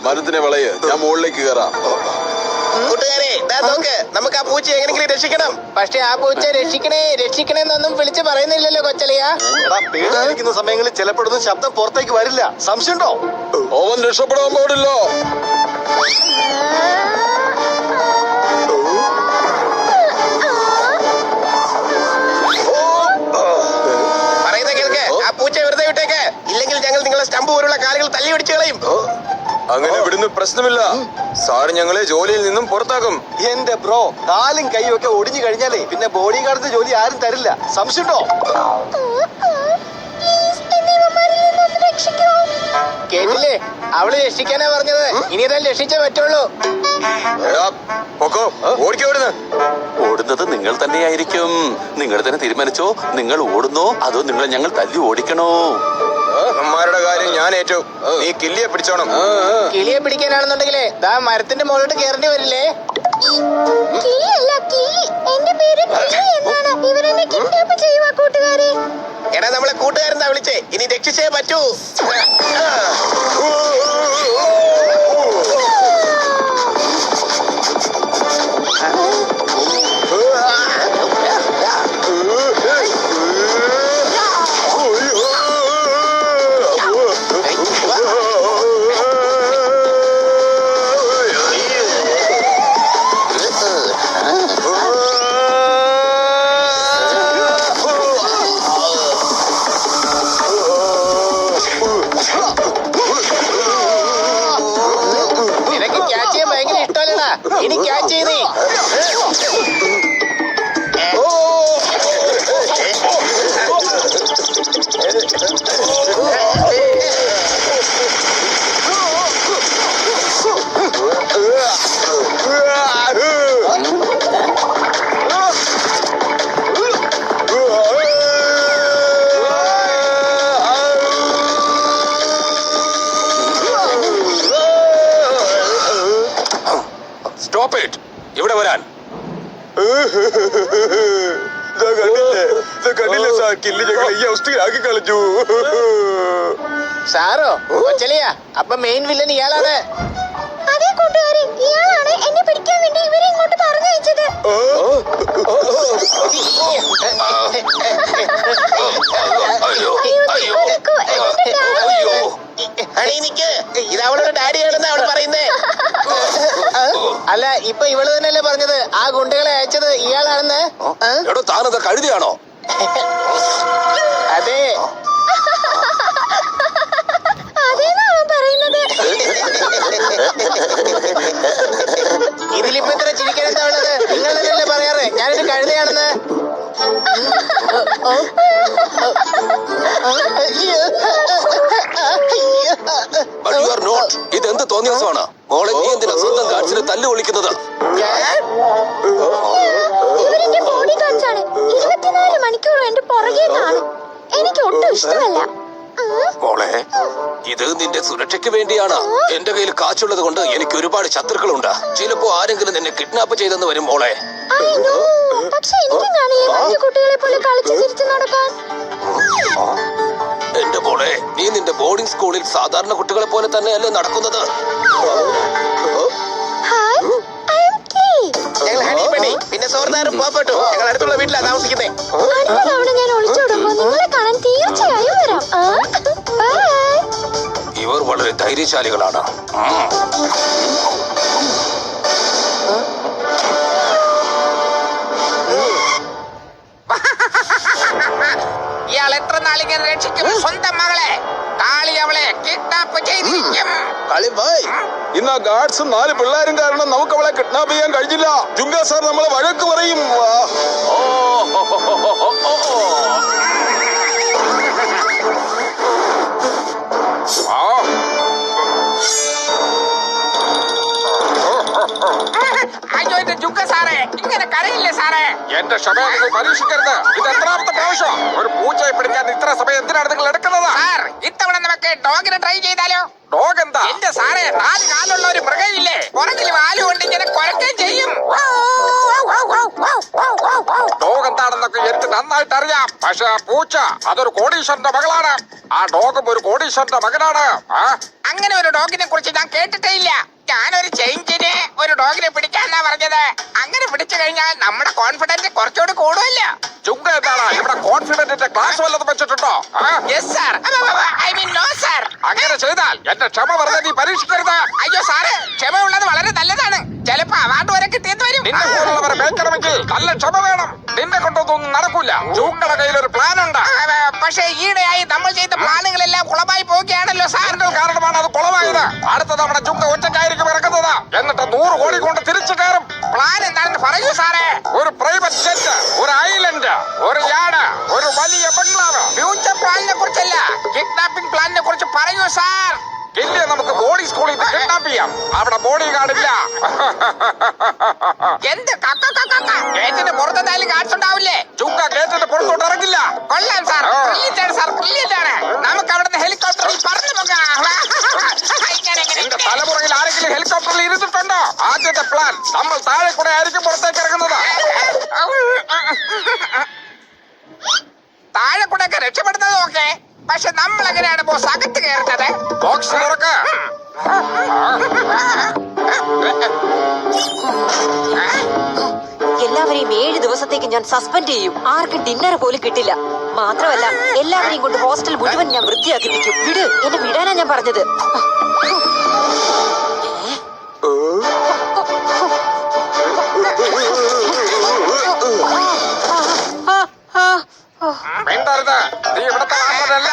മരത്തിനെ വളയ, ഞാൻ മുകളിലേക്ക് കയറാം. കൂട്ടുകാരെ നോക്ക്, നമുക്ക് ആ പൂച്ച എങ്ങനെയെങ്കിലും രക്ഷിക്കണം. പക്ഷെ ആ പൂച്ച രക്ഷിക്കണേന്നൊന്നും വിളിച്ച് പറയുന്നില്ലല്ലോ കൊച്ചലിയ. പേടിക്കുന്ന സമയങ്ങളിൽ ചിലപ്പോഴൊന്നും ശബ്ദം പുറത്തേക്ക് വരില്ല. സംശയമുണ്ടോ? അവൻ രക്ഷപ്പെടാൻ പാടില്ല. പറയുന്ന കേൾക്ക്, ആ പൂച്ച വെറുതെ വിട്ടേക്ക്. ഇല്ലെങ്കിൽ ഞങ്ങൾ നിങ്ങളെ സ്റ്റമ്പ് പോലുള്ള കാലുകൾ തല്ലി പിടിച്ചു കളയും. അങ്ങനെ വിടുന്ന പ്രശ്നമില്ല സാർ, ഞങ്ങളെ ജോലിയിൽ നിന്നും പുറത്താക്കും. എന്റെ ബ്രോ, കാലും കൈയും ഒക്കെ ഒടിഞ്ഞു കഴിഞ്ഞാലേ പിന്നെ ബോഡി ഗാർഡിന്റെ ജോലി ആരും തരില്ല. സംശയമുണ്ടോ? കേട്ടില്ലേ, അവള് രക്ഷിക്കാനാ പറഞ്ഞത്. ഇനി ഇതെല്ലാം രക്ഷിച്ചേ പറ്റുള്ളൂ. ഓടുന്നത് നിങ്ങൾ തന്നെയായിരിക്കും. നിങ്ങൾ തന്നെ തീരുമാനിച്ചോ, നിങ്ങൾ ഓടുന്നോ അതോ നിങ്ങൾ ഞങ്ങൾ തല്ലി ഓടിക്കണോ? അമ്മമാരുടെ കാര്യം ഞാൻ ഏറ്റു. നീ കില്ലിയെ പിടിച്ചോണം. കിളിയെ പിടിക്കാനാണെന്നുണ്ടെങ്കിലേ ദാ മരത്തിന്റെ മുകളിലോട്ട് കയറേണ്ടി വരില്ലേ? എടാ, നമ്മളെ കൂട്ടുകാരെന്താ വിളിച്ചേ? ഇനി രക്ഷിച്ചേ പറ്റൂ. നിനക്ക് ക്യാച്ച് ചെയ്യാൻ ഭയങ്കര ഇഷ്ടമല്ലടാ. ഇനി ക്യാച്ച് ചെയ്തേ. Stop it. ഇവിടെ വരാൻ. കണ്ടില്ലേ സാർ, കില്ലി ഞങ്ങളെ ഈ അവസ്ഥയിലാക്കി കളിച്ചു. സാറോ കൊച്ചലിയ, അപ്പൊ മെയിൻ വില്ലൻ ഇയാളാണ്. അതേ കൂട്ടുകാരെ, ഇയാളാണ് എന്നെ പിടിക്കാൻ വേണ്ടി ഇവരെ ഇങ്ങോട്ട് പറഞ്ഞയച്ചത്. ഇത് അവളുടെ ഡാഡിയാണെന്ന് അവള് പറയുന്നേ. അല്ല, ഇപ്പൊ ഇവള് തന്നെയല്ലേ പറഞ്ഞത് ആ ഗുണ്ടകളെ അയച്ചത് ഇയാളാണെന്ന്? എടോ, താനത് കഴുതിയാണോ? അതെ. ഇതിലിപ്പോ ഇത്ര ചിരിക്കാൻ എന്താ ഉള്ളത്? നിങ്ങൾ തന്നെയല്ലേ പറയാറ് ഞാനൊരു കഴുതയാണെന്ന്? ഇതെന്ത് തോന്നിയ ദിവസമാണ് മോളെ? നീ എന്തിനാ സ്വന്തം ഗാർഡ്സിനെ തല്ലു വിളിക്കുന്നത്? ഇവരെന്റെ ബോഡി ഗാർഡ്സ് ആണ്. 24 മണിക്കൂറും എന്റെ പുറകെ കാണും. എനിക്ക് ഒട്ടും ഇഷ്ടമല്ല. മോളെ, ഇത് നിന്റെ സുരക്ഷയ്ക്ക് വേണ്ടിയാണ്. എന്റെ കയ്യിൽ കാശുള്ളത് കൊണ്ട് എനിക്ക് ഒരുപാട് ശത്രുക്കളുണ്ട്. ചിലപ്പോ ആരെങ്കിലും നിന്നെ കിഡ്നാപ്പ് ചെയ്തെന്ന് വരും മോളെ. പക്ഷെ എനിക്ക് കാണില്ലേ മറ്റു കുട്ടികളെ പോലെ കളിച്ചു തിരിച്ചു നടക്കാൻ? എന്റെ മോളെ, നീ നിന്റെ ബോർഡിംഗ് സ്കൂളിൽ സാധാരണ കുട്ടികളെ പോലെ തന്നെയല്ലേ നടക്കുന്നത്? ഞങ്ങൾ ഹണിപ്പണി പിന്നെ സോർദാറും പോപ്പെട്ടു. ഞങ്ങൾ അടുത്തുള്ള വീട്ടിലാണ് താമസിക്കുന്നേ. അടുത്ത തവണ ഞാൻ ഒളിച്ചോടുമ്പോ നിങ്ങളെ കാണാൻ തീർച്ചയായും വരാം. ഇവർ വളരെ ധൈര്യശാലികളാണ്. ഇയാൾ എത്ര നാളിങ്ങനെ രക്ഷിക്കും സ്വന്തം മകളെ? കാളി അവളെ കിഡ്നാപ്പ് ചെയ്തിരിക്കും. ഇന്ന് ആ ഗാർഡ്സും 4 പിള്ളേരും കാരണം നമുക്ക് അവളെ കിഡ്നാപ്പ് ചെയ്യാൻ കഴിഞ്ഞില്ല. ജുങ്ക സാർ നമ്മളെ വഴക്ക് പറയും. അയ്യോ, എന്റെ ജുങ്ക സാറേ, ഇങ്ങനെ കരയില്ലേ സാറേ? എന്റെ ക്ഷമയെ നിങ്ങൾ പരീക്ഷിക്കരുത്. ഇത് എത്രാമത്തെ പ്രാവശ്യം? ഒരു പൂച്ചയെ പിടിക്കാൻ ഇത്ര സമയം എന്തിനാണ് നിങ്ങൾ എടുക്കുന്നത്? സാർ, ഇത്തവണ നമുക്ക് ഡോഗിനെ ട്രൈ ചെയ്താലോ? ഡോഗ് എന്താ? എന്റെ സാറേ, 4 കാലുള്ള ഒരു മൃഗമില്ലേ, പുറകിൽ വാല് കൊണ്ട് ഇങ്ങനെ കുരക്കുകയും ചെയ്യും. നന്നായിട്ട് അറിയാം. പക്ഷെ ആ പൂച്ച അതൊരു കോടീശ്വരന്റെ മകളാണ്. ആ ഡോഗും ഒരു കോടീശ്വരന്റെ മകനാണ്. അങ്ങനെ ഒരു ഡോഗിനെ കുറിച്ച് ഞാൻ കേട്ടിട്ടേ ഇല്ല. ഞാനൊരു ചേഞ്ചിന് ഒരു ഡോഗിനെ പിടിക്കാന്നാ പറഞ്ഞത്. അങ്ങനെ പിടിച്ചു കഴിഞ്ഞാൽ നമ്മുടെ കോൺഫിഡൻസ് കുറച്ചുകൂടി കൂടുമല്ലോ. ചുങ്ക എന്താണ് ഇവിടെ കോൺഫിഡന്റിന്റെ ക്ലാസ് വല്ലതും വെച്ചിട്ടുണ്ടോ? Yes sir. I mean no sir. അങ്ങനെ ചെയ്താൽ എന്റെ ക്ഷമ വെറുതെ നീ പരീക്ഷിക്കരുത്. അയ്യോ സാറ്, ക്ഷമയുള്ളത് വളരെ നല്ലതാണ്. ചിലപ്പോ അവാർഡ് വരെ കിട്ടിയെന്ന് വരും. നിന്നെ പോലുള്ളവരെ മേയ്ക്കണമെങ്കിൽ നല്ല ക്ഷമ വേണം. നിന്നെ കൊണ്ടൊന്നും നടക്കൂല. ചുങ്കയുടെ കയ്യിൽ ഒരു പ്ലാൻ ഉണ്ട്. പക്ഷേ ഈയിടെയായി നമ്മൾ ചെയ്ത പ്ലാനുകളെല്ലാം കുളമായി പോവുകയാണല്ലോ സാർ. താങ്കൾ കാരണമാണ് അത് കുളമായത്. അടുത്ത തവണ ചുങ്ക ഒറ്റയ്ക്കായിരിക്കും ഇറക്കുന്നത്. എന്നിട്ട് 100 കോടി കൊണ്ട് തിരിച്ചു കയറും. പ്ലാൻ എന്താണെന്ന് പറയൂ സാറേ. ഒരു പ്രൈവറ്റ് ജെറ്റ്, ഒരു ഐലൻഡ്, ഒരു യാർഡ്, ഒരു വലിയ ബംഗ്ലാവ്. ഫ്യൂച്ചർ പ്ലാനിനെ കുറിച്ചല്ല, കിഡ്നാപ്പിംഗ് പ്ലാനിനെ കുറിച്ച് പറയൂ സാർ. ഇല്ലേ നമുക്ക് ബോഡി സ്കൂളിൽ കിഡ്നാപ്പ് ചെയ്യാം. അവിടെ ബോഡി ഗാർഡ് ഇല്ല. എന്ത് ഗേറ്റിന്റെ പുറത്തെന്തായാലും ഗാർഡ്സ് ഉണ്ടാവില്ലേ? ചുങ്ക ഗേറ്റിന്റെ പുറത്തോട്ട് ഇറങ്ങില്ല. കൊള്ളാം സാർ. ബ്രില്യന്റ് ആണ് സാർ, ബ്രില്യന്റ് ആണ്. നമുക്ക് അവിടുന്ന് ഹെലികോപ്റ്ററിൽ പറന്നു പോകാം. എന്റെ തലമുറയിൽ ആരെങ്കിലും ഹെലികോപ്റ്ററിൽ ഇരുന്നിട്ടുണ്ടോ? ആദ്യത്തെ പ്ലാൻ നമ്മൾ താഴെ കൂടെ ആയിരിക്കും പുറത്തേക്ക് ഇറങ്ങുന്നത്. താഴെ കൂടെ ഒക്കെ രക്ഷപ്പെടുന്നത് ഓക്കെ, പക്ഷെ നമ്മൾ എങ്ങനെയാണ് ബോസ് അകത്ത് കയറുന്നത്? ബോക്സ് തുറക്ക്. എല്ലാവരെയും 7 ദിവസത്തേക്ക് ഞാൻ സസ്പെൻഡ് ചെയ്യും. ആർക്കും ഡിന്നർ പോലും കിട്ടില്ല. മാത്രമല്ല എല്ലാവരെയും കൊണ്ട് ഹോസ്റ്റൽ മുഴുവൻ ഞാൻ വൃത്തിയാക്കിപ്പിക്കും. വിട്, എന്നെ വിടാനാ ഞാൻ പറഞ്ഞത്. മിണ്ടരുത്. നീ ഇവിടുത്തെ വാർഡനല്ല.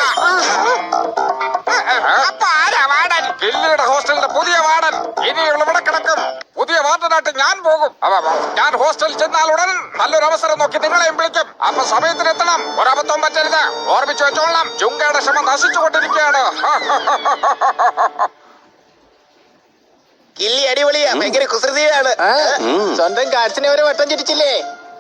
അപ്പൊ ആരാ വാർഡൻ? കില്ലിയുടെ ഹോസ്റ്റലിന്റെ പുതിയ വാർഡൻ. ഇനി ഇവിടെ കിടക്കും. പുതിയ വാർഡനായിട്ട് ഞാൻ പോകും. ഞാൻ ഹോസ്റ്റലിൽ ചെന്നാൽ ഉടൻ നല്ലൊരു അവസരം നോക്കി നിങ്ങളെയും വിളിക്കും. അപ്പൊ സമയത്തിനെത്തണം. ഒരബദ്ധവും പറ്റരുത്. ഓർമ്മിച്ചു വെച്ചോളാം. ചുങ്കയുടെ ശ്രമം നശിച്ചുകൊണ്ടിരിക്കുകയാണ്. കില്ലി അടിപൊളിയാ, ഭയങ്കര കുസൃതിയാണ്. സ്വന്തം ഗാർഡ്സിനെ ഒരു വട്ടം ചിരിച്ചില്ലേ?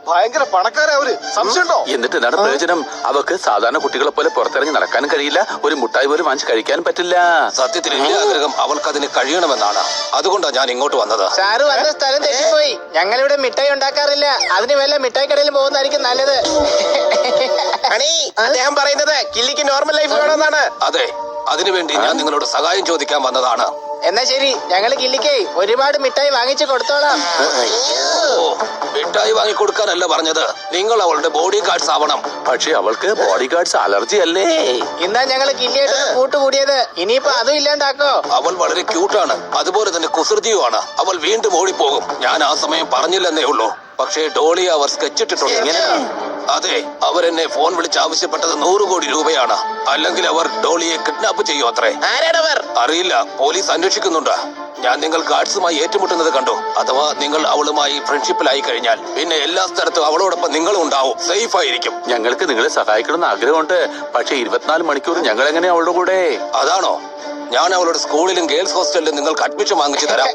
ഭയങ്കര പണക്കാരാ അവര്. സംശയമുണ്ടോ? എന്നിട്ട് എന്താണ് പ്രയോജനം? അവക്ക് സാധാരണ കുട്ടികളെ പോലെ പുറത്തിറങ്ങി നടക്കാനും കഴിയില്ല. ഒരു മുട്ടായി പോലും വാങ്ങിച്ച് കഴിക്കാനും പറ്റില്ല. സത്യത്തിൽ എന്റെ ആഗ്രഹം അവൾക്ക് അതിന് കഴിയണമെന്നാണ്. അതുകൊണ്ടാണ് ഞാൻ ഇങ്ങോട്ട് വന്നത്. സാറ് വന്ന സ്ഥലം തെറ്റിപ്പോയി. ഞങ്ങളിവിടെ മിഠായി ഉണ്ടാക്കാറില്ല. അതിന് വല്ല മിഠായി കടയിൽ പോകുന്നതായിരിക്കും നല്ലത്. അദ്ദേഹം പറയുന്നത് കില്ലിക്ക് നോർമൽ ലൈഫ് വേണമെന്നാണ്. അതെ, അതിനുവേണ്ടി ഞാൻ നിങ്ങളോട് സഹായം ചോദിക്കാൻ വന്നതാണ്. എന്നാ ശരി, ഞങ്ങള് കില്ലിക്ക് ഒരുപാട് മിഠായി വാങ്ങിച്ചു കൊടുത്തോളാം. ഓ, മിഠായി വാങ്ങിക്കൊടുക്കാനല്ല പറഞ്ഞത്. നിങ്ങൾ അവളുടെ ബോഡി ഗാർഡ്സ് ആവണം. പക്ഷെ അവൾക്ക് ബോഡി ഗാർഡ്സ് അലർജി അല്ലേ? ഇന്നാ ഞങ്ങള് കില്ലിയായിട്ട് കൂട്ടുകൂടിയത്. ഇനിയിപ്പോ അതും ഇല്ലാണ്ടാക്കോ? അവൾ വളരെ ക്യൂട്ടാണ്, അതുപോലെ തന്നെ കുസൃതിയുമാണ്. അവൾ വീണ്ടും ഓടിപ്പോകും. ഞാൻ ആ സമയം പറഞ്ഞില്ലെന്നേ ഉള്ളൂ. പക്ഷേ ഡോളി അവർ സ്കെച്ചിട്ടിട്ടുണ്ട്. ഇങ്ങനെ അതെ, അവരെന്നെ ഫോൺ വിളിച്ച് ആവശ്യപ്പെട്ടത് 100 കോടി രൂപയാണ്. അല്ലെങ്കിൽ അവർ ഡോളിയെ കിഡ്നാപ്പ് ചെയ്യും അത്രേ. ആരാണവർ? അറിയില്ല, പോലീസ് അന്വേഷിക്കുന്നുണ്ട്. ഞാൻ നിങ്ങൾ ഗാർഡ്സുമായി ഏറ്റുമുട്ടുന്നത് കണ്ടു. അഥവാ നിങ്ങൾ അവളുമായി ഫ്രണ്ട്ഷിപ്പിലായി കഴിഞ്ഞാൽ പിന്നെ എല്ലാ സ്ഥലത്തും അവളോടൊപ്പം നിങ്ങളും ഉണ്ടാവും. സേഫ് ആയിരിക്കും. ഞങ്ങൾക്ക് നിങ്ങളെ സഹായിക്കണമെന്ന് ആഗ്രഹമുണ്ട്. പക്ഷെ 24 മണിക്കൂർ ഞങ്ങൾ എങ്ങനെയാ അവളുടെ കൂടെ? അതാണോ? ഞാൻ അവളുടെ സ്കൂളിലും ഗേൾസ് ഹോസ്റ്റലിലും നിങ്ങൾക്ക് അഡ്മിഷൻ വാങ്ങിച്ചു തരാം.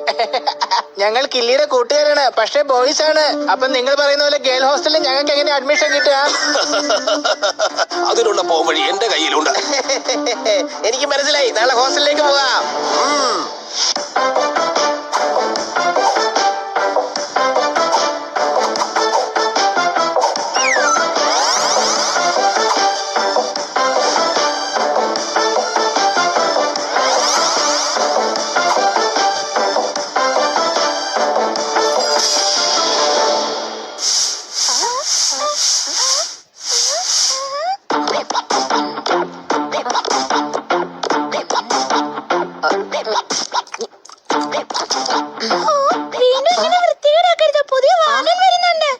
ഞങ്ങൾ കില്ലിയുടെ കൂട്ടുകാരാണ്, പക്ഷേ ബോയ്സ് ആണ്. അപ്പൊ നിങ്ങൾ പറയുന്ന പോലെ ഗേൾ ഹോസ്റ്റലിൽ ഞങ്ങൾക്ക് എങ്ങനെ അഡ്മിഷൻ കിട്ടുക? അതിനുള്ള പോംവഴി എന്റെ കയ്യിലുണ്ട്. എനിക്ക് മനസ്സിലായി. നാളെ ഹോസ്റ്റലിലേക്ക് പോകാം.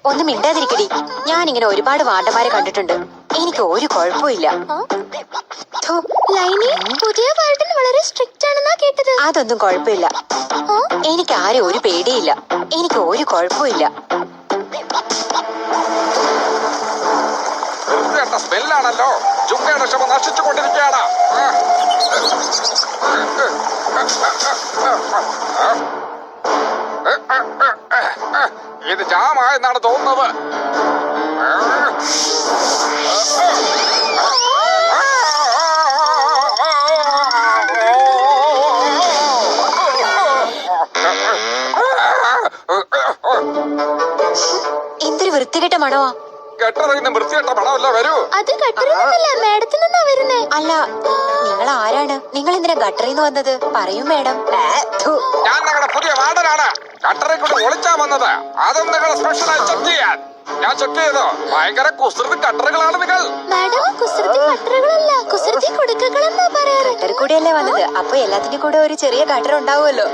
ഒന്ന് മിണ്ടാതിരിക്കടി. ഞാനിങ്ങനെ ഒരുപാട് വാർഡന്മാരെ കണ്ടിട്ടുണ്ട്. എനിക്ക് ഒരു കുഴപ്പമില്ല. പുതിയ വാർഡൻ വളരെ സ്ട്രിക്റ്റ് ആണെന്നാ കേട്ടത്. അതൊന്നും കുഴപ്പമില്ല. എനിക്ക് ആരും ഒരു പേടിയില്ല. എനിക്ക് ഒരു കുഴപ്പമില്ല. സ്മെല്ലാണല്ലോ. ചുങ്കയുടെ ശ്രമം നശിച്ചുകൊണ്ടിരിക്കുകയാണ്. ഇത് ജാമായെന്നാണ് തോന്നുന്നത്. എന്തൊരു വൃത്തികെട്ട മണമാ. ഗട്ടറിൽ നിന്ന് വൃത്തികെട്ട മണമല്ല വരൂ. അത് ഗട്ടറിൽ മേഡത്തിൽ നിന്നാ വരുന്നേ. അല്ല, നിങ്ങൾ ആരാണ്? നിങ്ങൾ എന്തിനാ ഗട്ടറിൽ നിന്ന് വന്നത്? പറയൂ മേഡം. ഞാൻ നിങ്ങളുടെ പുതിയ വാർഡനാണ്. ഗട്ടറിൽ കൊണ്ട് ഒളിച്ചാ വന്നത്. അതും നിങ്ങളെ സ്പെഷ്യലായി ചെക്ക് ചെയ്യാൻ. ഞാൻ ചെക്ക് ചെയ്തു. ഭയങ്കര കുസൃതി ഗട്ടറുകളാണ് നിങ്ങൾ. മാഡം, കുസൃതി ഗട്ടറുകളല്ല, കുസൃതി കുടുക്കകളെന്നാ പറയാറ്. ഗട്ടർ കൂടിയല്ലേ വന്നത്, അപ്പൊ എല്ലാത്തിനും കൂടെ ഒരു ചെറിയ ഗട്ടർ ഉണ്ടാവുമല്ലോ.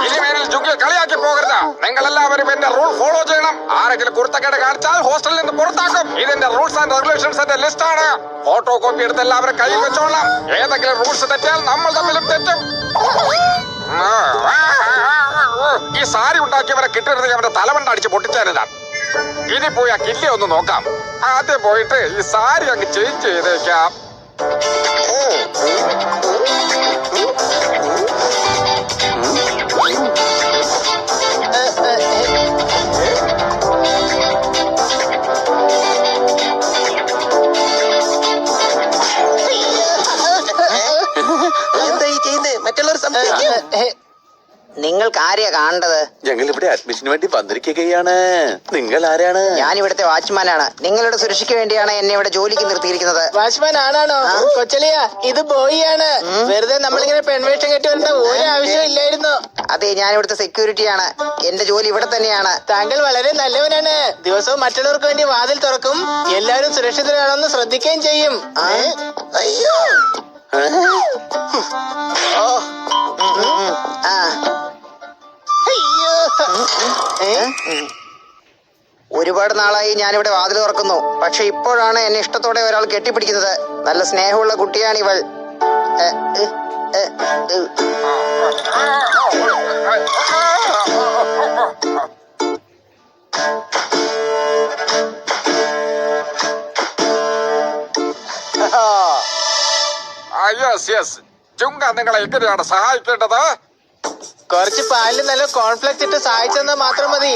ഇനിമേലിൽ ജുഗിയെ കളിയാക്കി പോകരുത്. നിങ്ങൾ എല്ലാവരും എന്റെ റൂൾ ഫോളോ ചെയ്യണം. ആരെങ്കിലും കുർത്തക്കേട് കാണിച്ചാൽ ഹോസ്റ്റലിൽ നിന്ന് പുറത്താക്കും. ഇതിന്റെ റൂൾസ് ആൻഡ് റെഗുലേഷൻസിന്റെ ലിസ്റ്റ് ആണ്. ഫോട്ടോ കോപ്പി എടുത്ത് എല്ലാവരും കയ്യിൽ വെച്ചോളാം. ഏതെങ്കിലും റൂൾസ് തെറ്റിയാൽ നമ്മൾ തമ്മിലും തെറ്റും. ഈ സാരി ഉണ്ടാക്കിയവരെ കിട്ടരുത്. അവന്റെ തലമണ്ട അടിച്ച് പൊട്ടിച്ചേരാ. ഇനി പോയി ആ കില്ലി ഒന്ന് നോക്കാം. ആദ്യം പോയിട്ട് ഈ സാരി അങ്ങ് ചേഞ്ച് ചെയ്തേക്കാം. എന്താ ഈ ചെയ്യുന്നത്? മറ്റുള്ളവർ സംശയിക്കും. നിങ്ങൾക്ക് ആരെയാ കാണേണ്ടത്? ഞങ്ങൾ ഇവിടെ അഡ്മിഷന് വേണ്ടി വന്നിരിക്കുകയാണ്. നിങ്ങൾ ആരാണ്? ഞാൻ ഇവിടുത്തെ വാച്ച്മാനാണ്. നിങ്ങളുടെ സുരക്ഷയ്ക്ക് വേണ്ടിയാണ് എന്നെ ഇവിടെ ജോലിക്ക് നിർത്തിയിരിക്കുന്നത്. വാച്ച്മാൻ ആണാണോ? കൊച്ചലിയ, ഇത് ബോയിയാണ്. വെറുതെ നമ്മളിങ്ങനെ പെൺവേഷം കെട്ടി വരേണ്ട ഒരു ആവശ്യം ഇല്ലായിരുന്നു. അതെ, ഞാൻ ഇവിടുത്തെ സെക്യൂരിറ്റിയാണ്. എന്റെ ജോലി ഇവിടെ തന്നെയാണ്. താങ്കൾ വളരെ നല്ലവനാണ്. ദിവസവും മറ്റുള്ളവർക്ക് വേണ്ടി വാതിൽ തുറക്കും. എല്ലാവരും സുരക്ഷിതരാണെന്ന് ശ്രദ്ധിക്കുകയും ചെയ്യും. അയ്യോ. ഒരുപാട് നാളായി ഞാനിവിടെ വാതിൽ തുറക്കുന്നു. പക്ഷെ ഇപ്പോഴാണ് എന്നെ ഇഷ്ടത്തോടെ ഒരാൾ കെട്ടിപ്പിടിക്കുന്നത്. നല്ല സ്നേഹമുള്ള കുട്ടിയാണ് ഇവൾ. Yes yes. ചുങ്ക നിങ്ങളെ എങ്ങനെയാണ് സഹായിക്കേണ്ടത്? കുറച്ച് പാലിൽ നല്ല കോൺഫ്ലെക്സ് ഇട്ട് സഹായിച്ചെന്നാ മാത്രം മതി.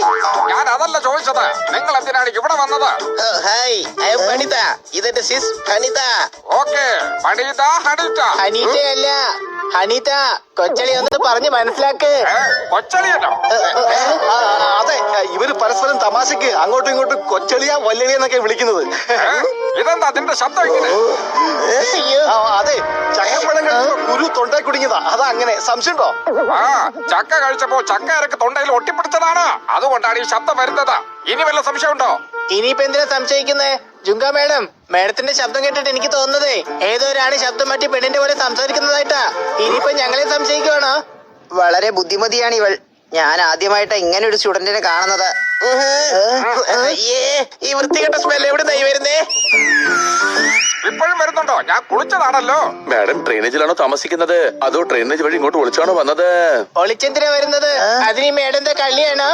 ഞാൻ അതല്ല ചോദിച്ചത്. നിങ്ങൾ എന്തിനാണ് ഇവിടെ വന്നത്? Hi, I am Hanitha. ഇതെന്റെ സിസ് ഹണിത. ഓക്കെ, ഹണീത ഹണീറ്റ. ഹനീറ്റയല്ല, ഹനീത. കൊച്ചളി ഒന്ന് പറഞ്ഞ് മനസ്സിലാക്ക്. കൊച്ചളിയല്ലോ. അതെ, ഇവര് പരസ്പരം തമാശക്ക് അങ്ങോട്ടും ഇങ്ങോട്ടും കൊച്ചളിയ വല്യളിയ എന്നൊക്കെ വിളിക്കുന്നത്. ഇതെന്താ അതിന്റെ ശബ്ദം ഇങ്ങനെ? അതെ, ചക്കപ്പഴം കഴിച്ചപ്പോ കുരു തൊണ്ടയിൽ കുടുങ്ങിയതാ. അതാ അങ്ങനെ. സംശയമുണ്ടോ? ആ, ചക്ക കഴിച്ചപ്പോ ചക്ക ഇറക്ക് തൊണ്ടയിൽ ഒട്ടിപ്പിടിച്ചതാണ്. അതുകൊണ്ടാണ് ഈ ശബ്ദം വരുന്നത്. ഇനി വല്ല സംശയമുണ്ടോ? ഇനിയിപ്പോ എന്തിനാ സംശയിക്കുന്നേ? ജുങ്ക മേഡം, മേഡത്തിന്റെ ശബ്ദം കേട്ടിട്ട് എനിക്ക് തോന്നുന്നതേ ഏതോ ഒരാണ് ശബ്ദം മാറ്റി പെണ്ണിന്റെ പോലെ സംസാരിക്കുന്നതായിട്ടാ. ഇനിയിപ്പോ ഞങ്ങളെ സംശയിക്കുവാണോ? വളരെ ബുദ്ധിമതിയാണ് ഇവൾ. ഞാൻ ആദ്യമായിട്ടാ ഇങ്ങനെ ഒരു സ്റ്റുഡന്റിനെ കാണുന്നത്. ഈ വൃത്തികെട്ട സ്മെൽ എവിടെ നിന്നായി വരുന്നേ? ഇപ്പോഴും വരുന്നുണ്ടോ? ഞാൻ കുളിച്ചതാണല്ലോ. മാഡം ഡ്രെയിനേജിലാണോ താമസിക്കുന്നത്? അതോ ഡ്രെയിനേജ് വഴി ഇങ്ങോട്ട് ഒളിച്ചാണോ വന്നത്? ഒളിച്ചെന്തിനാ വരുന്നത്? അതിന് ഈ മേഡന്റെ കള്ളിയാണോ?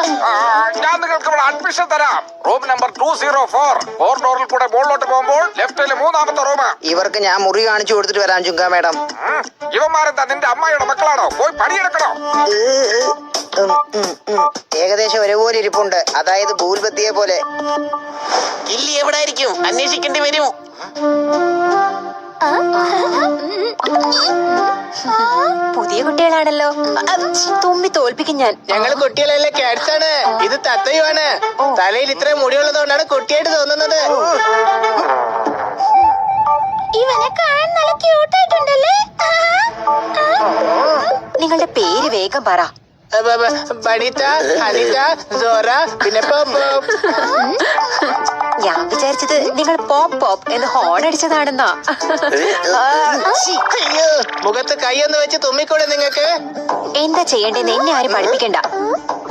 ഞാൻ നിങ്ങൾക്ക് ഇവിടെ അഡ്മിഷൻ തരാം. Room number 204. 4 ഡോറിൽ കൂടെ മുകളിലോട്ട് പോകുമ്പോൾ ലെഫ്റ്റിലെ 3ാമത്തെ റൂം. ഇവർക്ക് ഞാൻ മുറി കാണിച്ചു കൊടുത്തിട്ട് വരാം ജുങ്ക മേഡം. ഇവന്മാരെന്താ നിന്റെ അമ്മായിയുടെ മക്കളാണോ? പോയി പണിയെടുക്കണോ? ഏകദേശം ഒരേപോലെ ഇരിപ്പുണ്ട്. അതായത് ഭൂൽബത്തിയെ പോലെ. ഇല്ലി എവിടെ ആയിരിക്കും? അന്വേഷിക്കേണ്ടി വരും. പുതിയ കുട്ടികളാണല്ലോ. തുമ്പി തോൽപ്പിക്കും ഞാൻ. ഞങ്ങള് കുട്ടികളല്ലേ, കാറ്റ്സ് ആണ്. ഇത് തത്തയുമാണ്. തലയിൽ ഇത്രയും മുടിയുള്ളതുകൊണ്ടാണ് കുട്ടിയായിട്ട് തോന്നുന്നത്. ഇവനെ കാണാൻ നല്ല ക്യൂട്ടായിട്ടുണ്ടല്ലേ. നിങ്ങളുടെ പേര് വേഗം പറ. ബണിത, ഹനിത, സോറ, പിന്നെ പോപ്പ്. ഞാൻ വിചാരിച്ചത് നിങ്ങൾ പോപ്പ് പോപ്പ് എന്ന് ഹോൺ അടിച്ചതാണെന്നാ. അയ്യോ, മുഖത്ത് കൈയൊന്ന് വെച്ച് തുമ്മിക്കൂടെ നിങ്ങൾക്ക്? എന്താ ചെയ്യേണ്ടതെന്ന് എന്നെ ആരും പഠിപ്പിക്കണ്ട.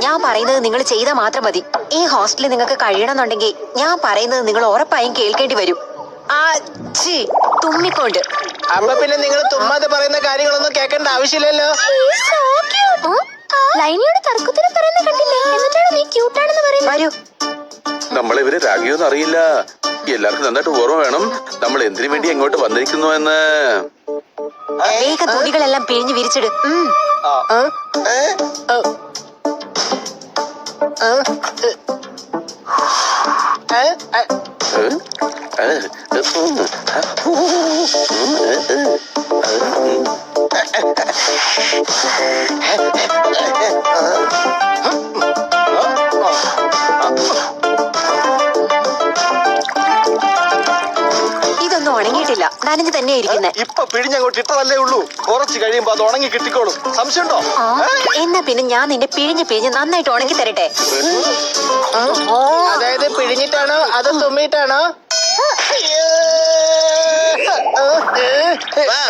ഞാൻ പറയുന്നത് നിങ്ങൾ ചെയ്താൽ മാത്രം മതി. ഈ ഹോസ്റ്റലിൽ നിങ്ങൾക്ക് കഴിയണമെന്നുണ്ടെങ്കിൽ ഞാൻ പറയുന്നത് നിങ്ങൾ ഉറപ്പായും കേൾക്കേണ്ടി വരും. തുമ്മിക്കൊണ്ട്. അപ്പൊ പിന്നെ നിങ്ങൾ തുമ്മാതെ പറയുന്ന കാര്യങ്ങളൊന്നും കേൾക്കേണ്ട ആവശ്യമില്ലല്ലോ. ലൈനിയോട് തർക്കത്തിന് പറയുന്ന കണ്ടില്ലേ? എന്നിട്ടാണ് നീ ക്യൂട്ടാണെന്ന് പറയുന്നത്. വരൂ. നമ്മളിവര് രാഗിയൊന്നും അറിയില്ല. എല്ലാവർക്കും നന്നായിട്ട് ഓർമ്മ വേണം നമ്മൾ എന്തിനു വേണ്ടി എങ്ങോട്ട് വന്നിരിക്കുന്നു എന്ന്. വേഗം തുണികളെല്ലാം പിഴിഞ്ഞ് വിരിച്ചിട്. നനഞ്ഞു തന്നെ ഇരിക്കുന്നെ. ഇപ്പൊ പിഴിഞ്ഞങ്ങോട്ട് ഇട്ടതല്ലേ ഉള്ളൂ, കുറച്ച് കഴിയുമ്പോ അത് ഉണങ്ങി കിട്ടിക്കോളും. സംശയമുണ്ടോ? എന്നാ പിന്നെ ഞാൻ നിന്നെ പിഴിഞ്ഞ് നന്നായിട്ട് ഉണക്കി തരട്ടെ. അതായത് പിഴിഞ്ഞിട്ടാണോ അതോ തുമ്മിയിട്ടാണോ?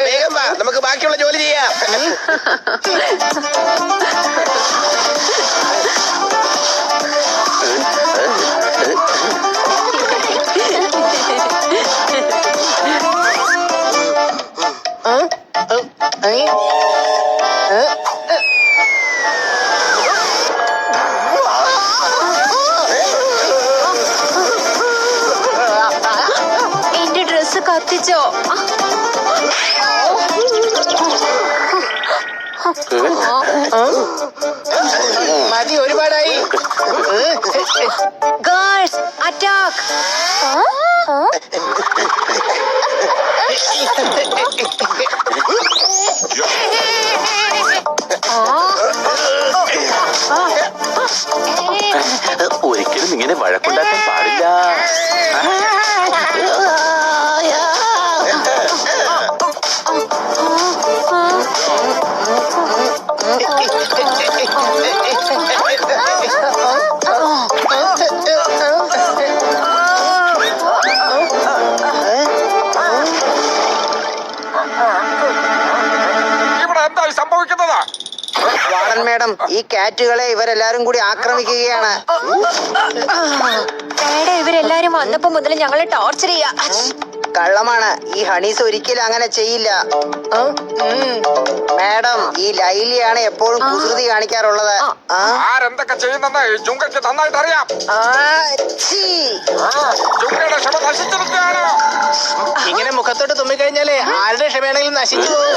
വേഗം വാ, നമുക്ക് ബാക്കിയുള്ള ജോലി ചെയ്യാം. എന്റെ ഡ്രസ് കത്തിച്ചോ? മതി, ഒരുപാടായി. Girls attack! ഒരിക്കലും ഇങ്ങനെ വഴക്കുണ്ടാക്കാൻ പാടില്ല. ഇവിടെ എന്തായി സംഭവിക്കുന്നത്? വാർഡൻ മേഡം, ഈ കാറ്റുകളെ ഇവരെല്ലാരും കൂടി ആക്രമിക്കുകയാണ്. ഇവരെല്ലാരും വന്നപ്പോ മുതൽ ഞങ്ങളെ ടോർച്ചർ ചെയ്യാ. കള്ളമാണ്. ഈ ഹണീസ് ഒരിക്കലും അങ്ങനെ ചെയ്യില്ല. മാഡം, ഈ ലൈലിയാണ് എപ്പോഴും കുസൃതി കാണിക്കാറുള്ളത്. ആരെന്തൊക്കെ ചെയ്യുന്നെന്ന് ജുങ്കയ്ക്ക് നന്നായിട്ട് അറിയാം. ജുങ്കയുടെ ക്ഷമ നശിച്ചിരിക്കുകയാണ്. ഇങ്ങനെ മുഖത്തോട്ട് തുമ്മിക്കഴിഞ്ഞാലേ ആരുടെ ക്ഷമയാണെങ്കിലും നശിച്ചു പോകും.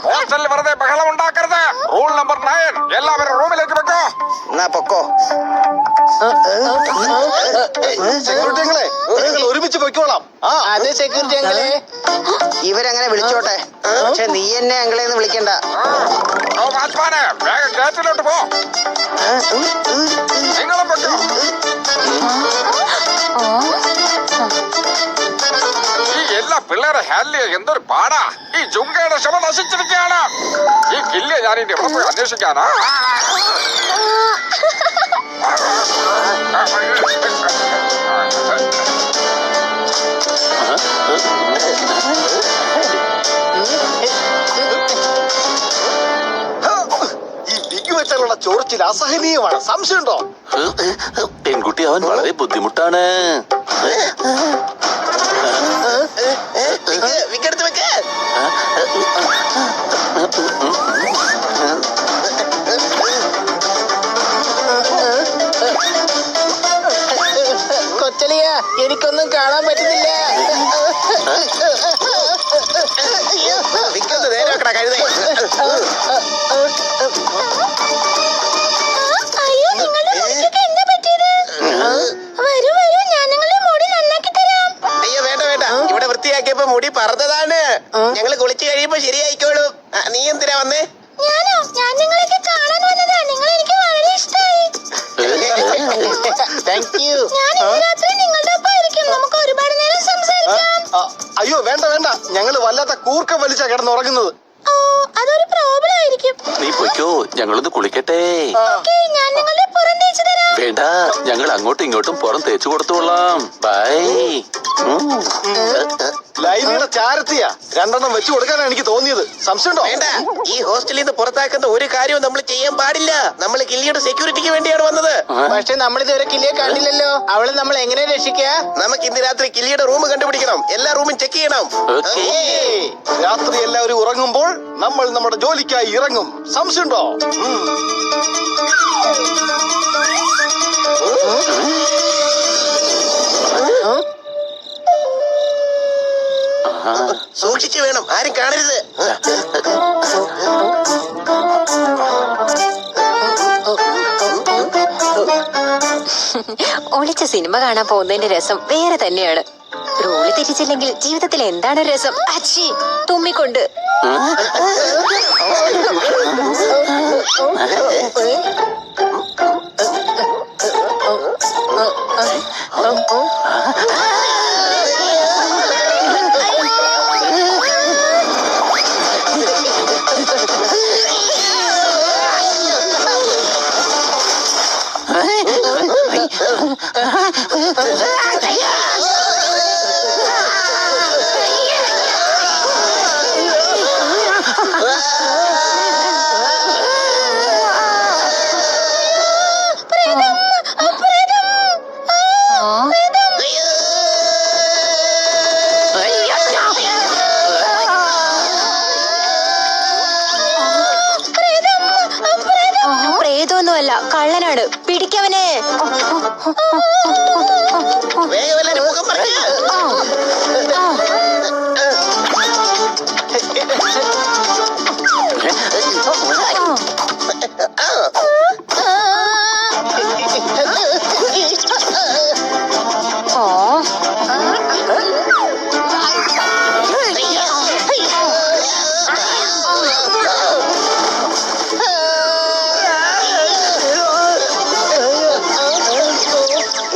ഹോസ്റ്റലിൽ വെറുതെ ബഹളം ഉണ്ടാക്കരുത്. റൂൾ നമ്പർ 9, എല്ലാവരും റൂമിലേക്ക് വെക്കോ. എന്നാ പൊക്കോ. സെക്യൂരിറ്റികളെ, നിങ്ങൾ ഒരുമിച്ച് പൊയ്ക്കോളാം. അത് സെക്യൂരിറ്റി അങ്കിളെ. ഇവരങ്ങനെ വിളിച്ചോട്ടെ, പക്ഷെ നീ എന്നെ അങ്കിളേന്ന് വിളിക്കണ്ട. വാച്ച്മാനെ, വേഗം ഗേറ്റിലോട്ട് പോ. നിങ്ങളും വെക്കോ. ഈ എല്ലാ പിള്ളേരെ ഹാൻഡിൽ എന്തൊരു പാടാ. ഈ ജുങ്കയുടെ ക്ഷമ നശിച്ചിരിക്കുകയാണ്. ഈ കില്ലിയെ ഞാൻ ഇനി എവിടെ പോയി അന്വേഷിക്കാനാ? ഈ വിഗ് വെച്ചാലുള്ള ചൊറിച്ചിൽ അസഹനീയമാണ്. സംശയമുണ്ടോ? പെൺകുട്ടി അവൻ വളരെ ബുദ്ധിമുട്ടാണ്. വിക്കെടുത്ത് വെക്ക്. കൊച്ചലിയ, എനിക്കൊന്നും കാണാൻ പറ്റുന്നില്ല. വിക്കൊന്ന് നേരെ വെക്കടാ കഴുതേ. അയ്യോ, നിങ്ങളുടെ മുടിക്കൊക്കെ എന്താ പറ്റിയത്? വരൂ വരൂ, ഞാൻ നിങ്ങളുടെ മുടി നന്നാക്കി തരാം. അയ്യോ വേണ്ട വേണ്ട, ഇവിടെ വൃത്തിയാക്കിയപ്പോ മുടി പറന്നതാണ്. ഞങ്ങള് കുളിച്ചു കഴിയുമ്പോ ശരിയായിക്കോളും. നീ എന്തിനാ വന്നേ? ഞാനോ? ഞാൻ നിങ്ങളെയൊക്കെ കാണാൻ വന്നതാ. നിങ്ങൾ എനിക്ക് വളരെ ഇഷ്ടമായി. Thank you. ഞാൻ ഇന്ന് രാത്രി നിങ്ങളുടെ ഒപ്പം ആയിരിക്കും. നമുക്ക് ഒരുപാട് നേരം സംസാരിക്കാം. അയ്യോ വേണ്ട വേണ്ട, ഞങ്ങള് വല്ലാത്ത കൂർക്കം വലിച്ചാ കിടന്നുറങ്ങുന്നത്. ഓ, അതൊരു പ്രോബ്ലം ആയിരിക്കും. നീ പൊയ്ക്കോ, ഞങ്ങളൊന്ന് കുളിക്കട്ടെ. ഓക്കേ, ഞാൻ നിങ്ങളുടെ പുറം തേച്ച് തരാം. വേണ്ട, ഞങ്ങൾ അങ്ങോട്ടും ഇങ്ങോട്ടും പുറം തേച്ചു കൊടുത്തോളാം. ബൈ. ലൈനിയുടെ ചാരത്തിയാ 2 എണ്ണം വെച്ചു കൊടുക്കാനാണ് എനിക്ക് തോന്നിയത്. സംശയമുണ്ടോ? വേണ്ട, ഈ ഹോസ്റ്റലിൽ നിന്ന് പുറത്താക്കുന്ന ഒരു കാര്യവും നമ്മൾ ചെയ്യാൻ പാടില്ല. നമ്മൾ കില്ലിയുടെ സെക്യൂരിറ്റിക്ക് വേണ്ടിയാണ് വന്നത്. പക്ഷെ നമ്മൾ ഇതുവരെ കില്ലിയെ കണ്ടില്ലല്ലോ. അവളെ നമ്മൾ എങ്ങനെ രക്ഷിക്കുക? നമുക്ക് ഇന്ന് രാത്രി കില്ലിയുടെ റൂം കണ്ടുപിടിക്കണം. എല്ലാ റൂമും ചെക്ക് ചെയ്യണം. ഓക്കേ. രാത്രി എല്ലാവരും ഉറങ്ങുമ്പോൾ നമ്മൾ നമ്മുടെ ജോലിക്കായി ഇറങ്ങും. സംശയമുണ്ടോ? സൂക്ഷിച്ചു വേണം, ആരും കാണരുത്. ഒളിച്ച സിനിമ കാണാൻ പോകുന്നതിന്റെ രസം വേറെ തന്നെയാണ്. റോള് തിരിച്ചില്ലെങ്കിൽ ജീവിതത്തിൽ എന്താണ് രസം? അച്ചി, തുമ്മിക്കൊണ്ട്. പ്രേതമൊന്നുമല്ല, കള്ളനാണ്. പിടിക്കവനെ.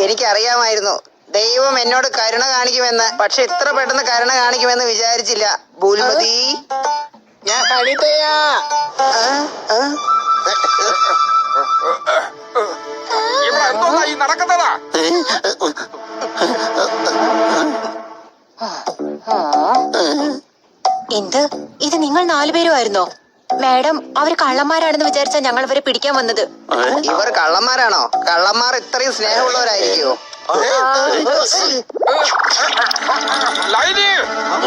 എനിക്കറിയാമായിരുന്നു ദൈവം എന്നോട് കരുണ കാണിക്കുമെന്ന്. പക്ഷെ ഇത്ര പെട്ടെന്ന് കരുണ കാണിക്കുമെന്ന് വിചാരിച്ചില്ല. ഭൂൽമതി, ഞാൻ ഹണിതയാ. ഇവിടെ എന്തോന്നാ ഈ നടക്കുന്നതാ? എന്ത്? ഇത് നിങ്ങൾ 4 പേരുമായിരുന്നോ? മാഡം, അവര് കള്ളന്മാരാണെന്ന് വിചാരിച്ചാ ഞങ്ങൾ അവരെ പിടിക്കാൻ വന്നത്. ഇവർ കള്ളന്മാരാണോ? കള്ളന്മാർ ഇത്രയും സ്നേഹമുള്ളവരായിരിക്കുമോ?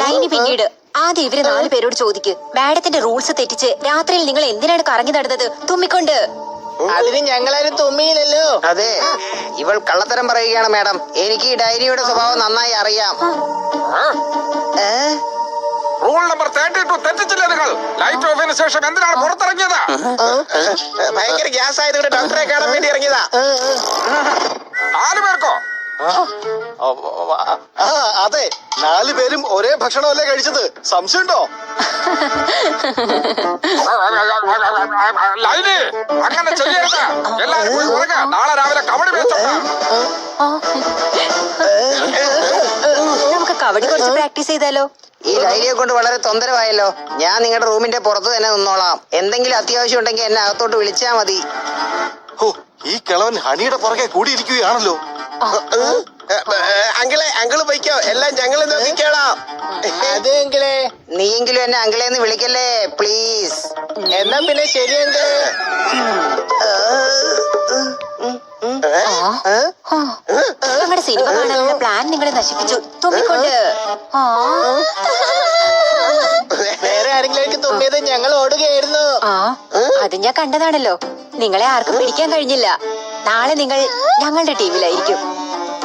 ലൈനി പിന്നീട് ആദ്യം ഇവര് 4 പേരോട് ചോദിക്ക്. മാഡത്തിന്റെ റൂൾസ് തെറ്റിച്ച് രാത്രിയിൽ നിങ്ങൾ എന്തിനാണ് കറങ്ങി നടന്നത്? തുമ്മിക്കൊണ്ട്. അതിന് ഞങ്ങളാരും തുമ്മിയില്ലല്ലോ. അതെ, ഇവൾ കള്ളത്തരം പറയുകയാണ് മാഡം. എനിക്ക് ഈ ഡൈനിയുടെ സ്വഭാവം നന്നായി അറിയാം. റൂൾ നമ്പർ 32 തെറ്റിച്ചില്ല നിങ്ങൾ. ലൈറ്റ് ഓഫിന് ശേഷം എന്തിനാണ് പുറത്തിറങ്ങിയത്? ഭയങ്കര ഗ്യാസ് ആയതുകൊണ്ട് ഡോക്ടറെ കാണാൻ വേണ്ടി ഇറങ്ങിയതാ. 4 പേർക്കോ? അതെ, 4 പേരും ഒരേ ഭക്ഷണമല്ലേ കഴിച്ചത്? സംശയമുണ്ടോ? ലൈനി, അങ്ങനെ ചെയ്യരുത്. എല്ലാവരും പോയി ഉറങ്ങ്. നാളെ രാവിലെ കബഡി മാച്ചുണ്ട്. നമുക്ക് കബഡി കുറച്ച് പ്രാക്ടീസ് ചെയ്താലോ? ഈ ഡൈനിയെ കൊണ്ട് വളരെ തൊന്തരമായല്ലോ. ഞാൻ നിങ്ങളുടെ റൂമിന്റെ പുറത്ത് തന്നെ നിന്നോളാം. എന്തെങ്കിലും അത്യാവശ്യം ഉണ്ടെങ്കിൽ എന്നെ അകത്തോട്ട് വിളിച്ചാ മതി. ഓ, ഈ കിളവൻ ഹണിയുടെ പുറകെ കൂടിയിരിക്കുകയാണല്ലോ. അങ്കിള് പോയിക്കോ, എല്ലാം ഞങ്ങള് നോക്കിക്കോളാം. അതെ അങ്കിളെ. നീയെങ്കിലും എന്നെ അങ്കിളേന്ന് വിളിക്കല്ലേ പ്ലീസ്. എന്നാ പിന്നെ ശരി അങ്കിള്. നമ്മുടെ സിനിമ കാണാനുള്ള പ്ലാൻ നിങ്ങളെ നശിപ്പിച്ചു. തുമ്മിക്കൊണ്ട്. വേറെ ആരെങ്കിലും തുമ്മിയത് ഞങ്ങൾ ഓടുകയായിരുന്നു. അത് ഞാൻ കണ്ടതാണല്ലോ. നിങ്ങളെ ആർക്കും പിടിക്കാൻ കഴിഞ്ഞില്ല. നാളെ നിങ്ങൾ ഞങ്ങളുടെ ടീമിലായിരിക്കും.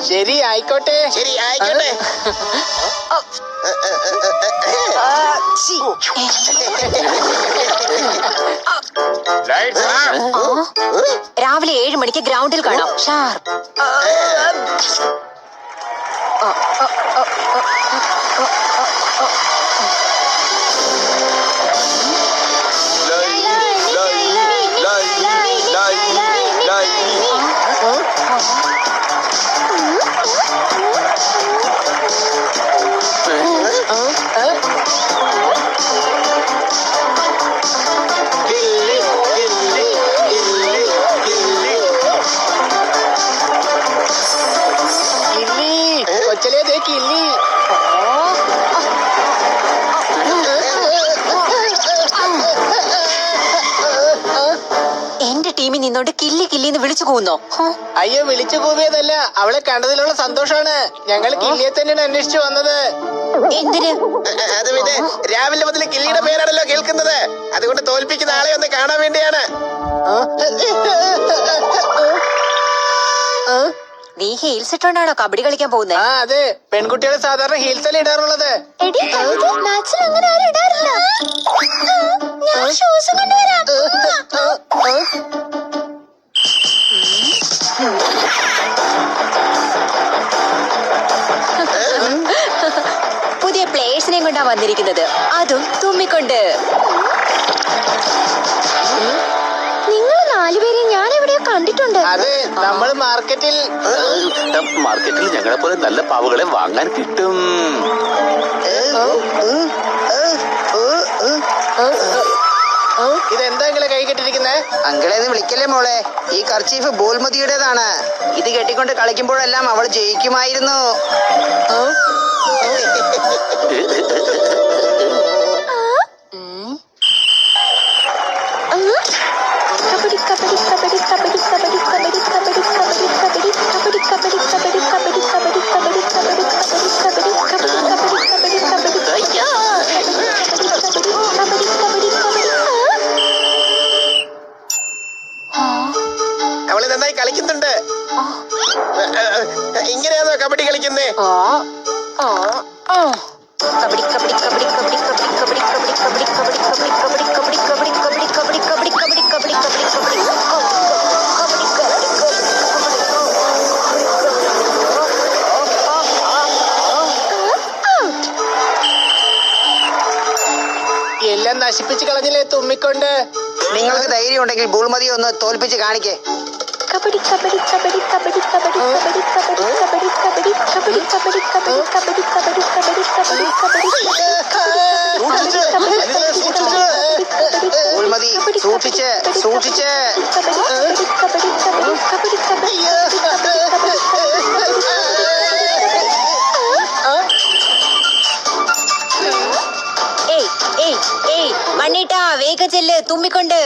ശരി ആയിക്കോട്ടെ. ശരി ആയിക്കോട്ടെ. രാവിലെ 7 മണിക്ക് ഗ്രൗണ്ടിൽ കാണാം. ഷാർപ്പ്. കൊച്ചലേ കില്ലി. എന്റെ ടീമിൽ നിന്നോണ്ട് കില്ലി കില്ലിന്ന് വിളിച്ചു പോകുന്നോ? അയ്യോ, വിളിച്ചു കൂവിയതല്ല, അവളെ കണ്ടതിലുള്ള സന്തോഷാണ്. ഞങ്ങൾ കില്ലിയെ തന്നെയാണ് അന്വേഷിച്ചു വന്നത്. എന്തിന്? അത് പിന്നെ രാവിലെ മുതൽ കില്ലിയുടെ പേരാണല്ലോ കേൾക്കുന്നത്. അതുകൊണ്ട് തോൽപ്പിക്കുന്ന ആളെ ഒന്ന് കാണാൻ വേണ്ടിയാണ്. നീ ഹീൽസ് ഇട്ടോണ്ടാണോ കബഡി കളിക്കാൻ പോകുന്നത്? ആ അതെ, പെൺകുട്ടികൾ സാധാരണ ഹീൽസ് അല്ലേ ഇടാറുള്ളത്. മാച്ചിൽ അങ്ങനെ ആരും ഇടാറില്ല. ഞാൻ ഷൂസ് കൊണ്ടുവരാം. പുതിയ പ്ലേയേഴ്സിനെയും കൊണ്ടാ വന്നിരിക്കുന്നത്, അതും തുമ്മിക്കൊണ്ട്. നിങ്ങൾ 4 പേരെ ഞാൻ എവിടെയോ കണ്ടിട്ടുണ്ട്. അതെ, നമ്മൾ മാർക്കറ്റിൽ ഞങ്ങളെ പോലെ നല്ല പാവകളെ വാങ്ങാൻ കിട്ടും. ഇതെന്താ നിങ്ങളെ കൈ കെട്ടിരിക്കുന്നേ? അങ്കിളെന്ന് വിളിക്കല്ലേ മോളെ, ഈ കർച്ചീഫ് ബോൾമതിയുടേതാണ്. ഇത് കെട്ടിക്കൊണ്ട് കളിക്കുമ്പോഴെല്ലാം അവൾ ജയിക്കുമായിരുന്നു. കബഡി കബഡി കബഡി കബഡി കബഡി കബഡി കബഡി കബഡി കബഡി കബഡി കബഡി കബഡി കബഡി കബഡി കബഡി കബഡി കബഡി കബഡി കബഡി അവള് നന്നായി കളിക്കുന്നുണ്ട്. ഇങ്ങനെയാണോ കബഡി കളിക്കുന്നേ? കബഡി കബഡി കബഡി കബഡി കബഡി കബഡി കബഡി കബഡി കബഡി കബഡി കബഡി കബഡി കബഡി കബഡി കബഡി കബഡി കബഡി കബഡി എല്ലാം നശിപ്പിച്ച് കളഞ്ഞില്ലേ തുമ്മിക്കൊണ്ട്. നിങ്ങൾക്ക് ധൈര്യം ഉണ്ടെങ്കിൽ ബോൾമതിയെ ഒന്ന് തോൽപ്പിച്ച് കാണിക്കേ. കബഡി കബഡി കബഡി കബഡി കബഡി കബഡി കബഡി കബഡി കബഡി കബഡി കബഡി കബഡി കബഡി കബഡി കബഡി കബഡി കബഡി ബോൾമതി സൂക്ഷിച്ച് സൂക്ഷിച്ച്. മണ്ണീട്ടാ വേഗം ചെല്ല് തുമ്മിക്കൊണ്ട്.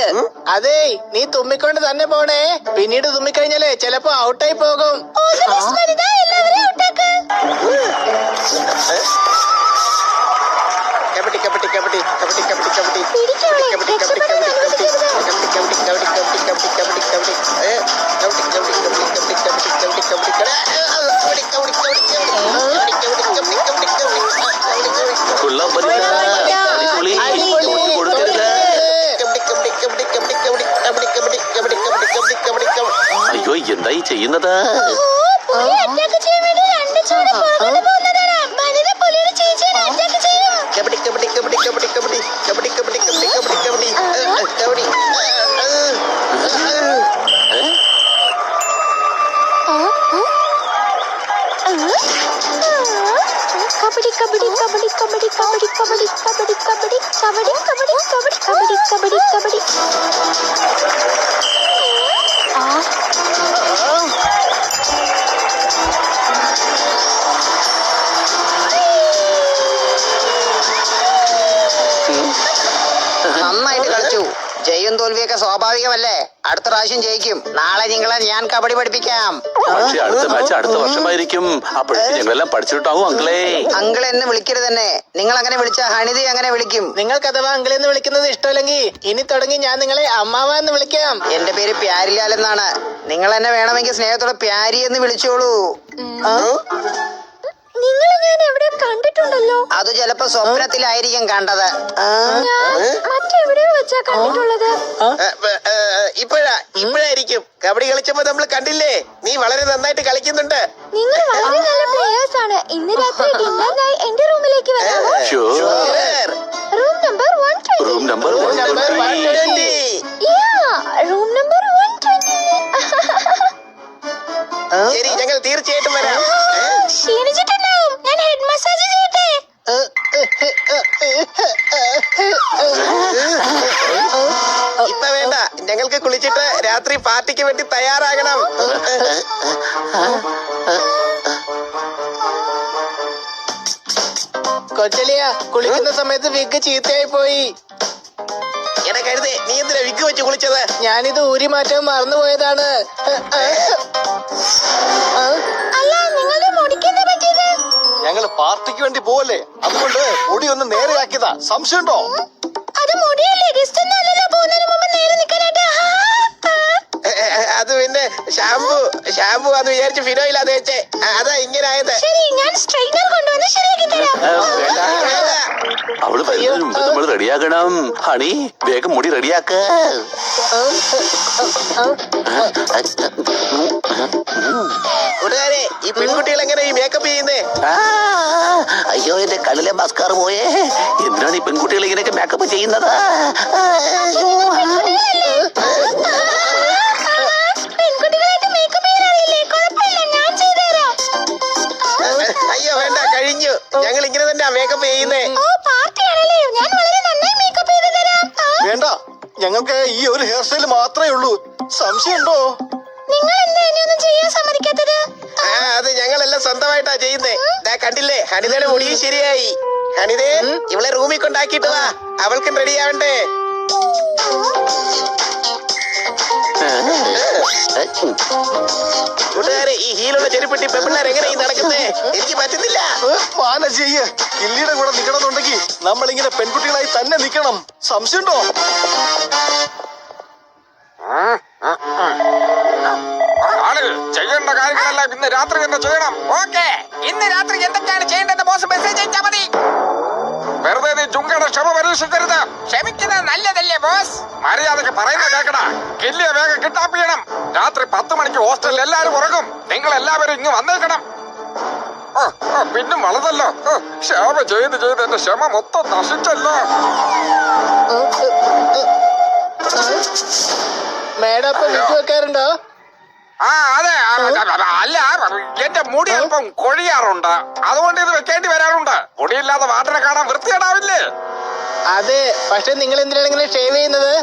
അതെ, നീ തുമ്മിക്കൊണ്ട് തന്നെ പോണേ. പിന്നീട് തുമ്മിക്കഴിഞ്ഞാലേ ചിലപ്പോ ഔട്ടായി പോകും. കബഡി കബഡി കബഡി കബഡി കബഡി കബഡി കബഡി കബഡി അയ്യോ എന്തായി ചെയ്യുന്നത്? കബഡി കബഡി കബഡി കബഡി കബഡി കബഡി കബഡി കബഡി കബഡി കബഡി കബഡി. കബഡി കബഡി കബഡി കബഡി കബഡി കബഡി കബഡി കബഡി കബഡി കബഡി കബഡി കബഡി കബഡി നന്നായിട്ട് കളിച്ചു. ജയം തോൽവിയൊക്കെ സ്വാഭാവികമല്ലേ. അടുത്ത പ്രാവശ്യം ജയിക്കും. നാളെ നിങ്ങളെ ഞാൻ കബഡി പഠിപ്പിക്കാം. പക്ഷെ അടുത്ത മാച്ച് അടുത്ത വർഷമായിരിക്കും. അപ്പോഴേക്കും ഞങ്ങളെല്ലാം പഠിച്ചിട്ടാവും അങ്കിളേ. അങ്കിൾ എന്നെ വിളിക്കരുത് തന്നെ. നിങ്ങൾ അങ്ങനെ വിളിച്ച ഹണിതി അങ്ങനെ വിളിക്കും. നിങ്ങൾക്ക് അഥവാ അങ്കിളെന്ന് വിളിക്കുന്നത് ഇഷ്ടമല്ലെങ്കിൽ ഇനി തുടങ്ങി ഞാൻ നിങ്ങളെ അമ്മാവ എന്ന് വിളിക്കാം. എന്റെ പേര് പ്യാരിലാൽ എന്നാണ്. നിങ്ങൾ എന്നെ വേണമെങ്കിൽ സ്നേഹത്തോടെ പ്യാരി എന്ന് വിളിച്ചോളൂ. നിങ്ങൾ ഞാൻ എവിടെ കണ്ടിട്ടുണ്ടല്ലോ. അത് ചിലപ്പോ സ്വപ്നത്തിലായിരിക്കും കണ്ടത്. ഞാൻ മറ്റെവിടെയോ വെച്ചാ കണ്ടിട്ടുള്ളത്. ഇപ്പോഴായിരിക്കും. കബഡി കളിച്ചപ്പോ നമ്മൾ കണ്ടില്ലേ? നീ വളരെ നന്നായിട്ട് കളിക്കുന്നുണ്ട്. നിങ്ങൾ വളരെ നല്ല പ്ലേയേഴ്സ് ആണ്. ഇന്ന് രാത്രി ഡിന്നറിനായി എന്റെ റൂമിലേക്ക് വരാമോ? Room number 120. Room number room number 120. ശരി, ഞങ്ങൾ തീർച്ചയായിട്ടും വരാം. ക്ഷീണിച്ചിട്ടുണ്ടാവും. ഞാൻ ഹെഡ് മസാജ് ചെയ്യട്ടെ? ഇപ്പൊ വേണ്ട, ഞങ്ങൾക്ക് കുളിച്ചിട്ട് രാത്രി പാർട്ടിക്ക് വേണ്ടി തയ്യാറാകണം. കൊച്ചലിയ, കുളിക്കുന്ന സമയത്ത് വിഗ് ചീത്തയായി പോയി. എടാ കരുതേ, നീ എന്തിനാ വിഗ് വെച്ച് കുളിച്ചത്? ഞാനിത് ഊരി മാറ്റാൻ മറന്നുപോയതാണ്. അല്ല, നിങ്ങളുടെ മുടിക്ക് എന്താ പറ്റിയത്? ഞങ്ങൾ പാർട്ടിക്ക് വേണ്ടി പോവല്ലേ, അതുകൊണ്ട് മുടി ഒന്ന് നേരെയാക്കിയതാ. സംശയമുണ്ടോ? അത് മുടിയല്ലേ, ഗസ്റ്റ് ഒന്നും അല്ലല്ലോ. പോകുന്നതിന് മുമ്പ് നേരെ നിൽക്കാനായിട്ട്. അത് പിന്നെ ഷാമ്പു ആന്ന് വിചാരിച്ച് ഫിനോയിൽ അത് വെച്ചേ, അതാ ഇങ്ങനെ ആയത്. ശരി, ഞാൻ സ്ട്രൈറ്റ്നർ കൊണ്ടുവന്ന് ശരിയാക്കി തരാം. അവള് വരുന്നതിന് മുമ്പ് നമ്മൾ റെഡിയാക്കണം. ഹണി വേഗം മുടി റെഡിയാക്ക. കൂട്ടുകാരെ, ഈ പെൺകുട്ടികൾ എങ്ങനെ ഈ മേക്കപ്പ് ചെയ്യുന്നേ? അയ്യോ എന്റെ കണ്ണിലെ മസ്കാർ പോയേ. എന്തിനാണ് ഈ പെൺകുട്ടികൾ ഇങ്ങനെയൊക്കെ മേക്കപ്പ് ചെയ്യുന്നത്? പെൺകുട്ടികളായിട്ട് മേക്കപ്പ് ചെയ്യാൻ അറിയില്ലേ? കുഴപ്പമില്ല, ഞാൻ ചെയ്തുതരാം. അയ്യോ വേണ്ട, കഴിഞ്ഞു. ഞങ്ങൾ ഇങ്ങനെ തന്നെ മേക്കപ്പ് ചെയ്യുന്നേ. ഓ, പാർട്ടിയാണല്ലേ? ഞാൻ വളരെ നന്നായി മേക്കപ്പ് ചെയ്ത് തരാം. വേണ്ട, ഞങ്ങൾക്ക് ഈ ഒരു ഹെയർ സ്റ്റൈൽ മാത്രമേ ഉള്ളൂ. സംശയമുണ്ടോ? നിങ്ങൾ എന്താ എന്നെ ഒന്നും ചെയ്യാൻ സമ്മതിക്കാത്തത്? അത് ഞങ്ങളെല്ലാം സ്വന്തമായിട്ടാ ചെയ്യുന്നേ. കണ്ടില്ലേ, ഹണിതയുടെ മുടിയും ശരിയായി. ഹണിതേ, ഇവളെ റൂമിൽ കൊണ്ടാക്കിട്ട് വാ, അവൾക്കും റെഡി ആവണ്ടേ. കൂട്ടുകാരെ, ഈ ഹീലുള്ള ചെരുപ്പെട്ടി പെമ്പിള്ളേർ എങ്ങനെ ഈ നടക്കുന്നേ? എനിക്ക് പറ്റുന്നില്ല. മാന ചെയ്യ്. കില്ലിയുടെ കൂടെ നിക്കണമെന്നുണ്ടെങ്കിൽ നമ്മളിങ്ങനെ പെൺകുട്ടികളായി തന്നെ നിക്കണം. സംശയമുണ്ടോ? ആളുകൾ ചെയ്യേണ്ട കാര്യങ്ങളെല്ലാം ഇന്ന് രാത്രി തന്നെ ചെയ്യണം. ഓക്കെ, ഇന്ന് രാത്രി എന്തൊക്കെയാണ് ചെയ്യേണ്ടത് ബോസ് മെസ്സേജ് അയച്ചാ മതി. വെറുതെ നീ ജുങ്കയുടെ ക്ഷമ പരീക്ഷിക്കരുത്. ക്ഷമിക്കുന്നത് നല്ലതല്ലേ ബോസ്? മര്യാദക്ക് പറയുന്ന കേക്കടാ. കില്ലിയെ വേഗം കിഡ്നാപ്പ് ചെയ്യണം. രാത്രി 10 മണിക്ക് ഹോസ്റ്റലിൽ എല്ലാരും ഉറങ്ങും. നിങ്ങൾ എല്ലാവരും ഇങ്ങ് വന്നേക്കണം. പിന്നും വളർന്നല്ലോ. ക്ഷമ ചെയ്ത് ചെയ്ത് എന്റെ ക്ഷമ മൊത്തം നശിച്ചല്ലോ. മേഡം ഇപ്പൊ വിട്ടു വെക്കാറുണ്ടോ? അതെ. അല്ല, എന്റെ മുടി അല്പം കൊഴിയാറുണ്ട്. അതുകൊണ്ട് ഇത് വെക്കേണ്ടി വരാറുണ്ട്. മുടിയില്ലാതെ വാട്ടിനെ കാണാൻ വൃത്തികേടാവില്ലേ? അതെ, പക്ഷെ നിങ്ങൾ എന്തിനാണ് ഇങ്ങനെ ഷേവ് ചെയ്യുന്നത്?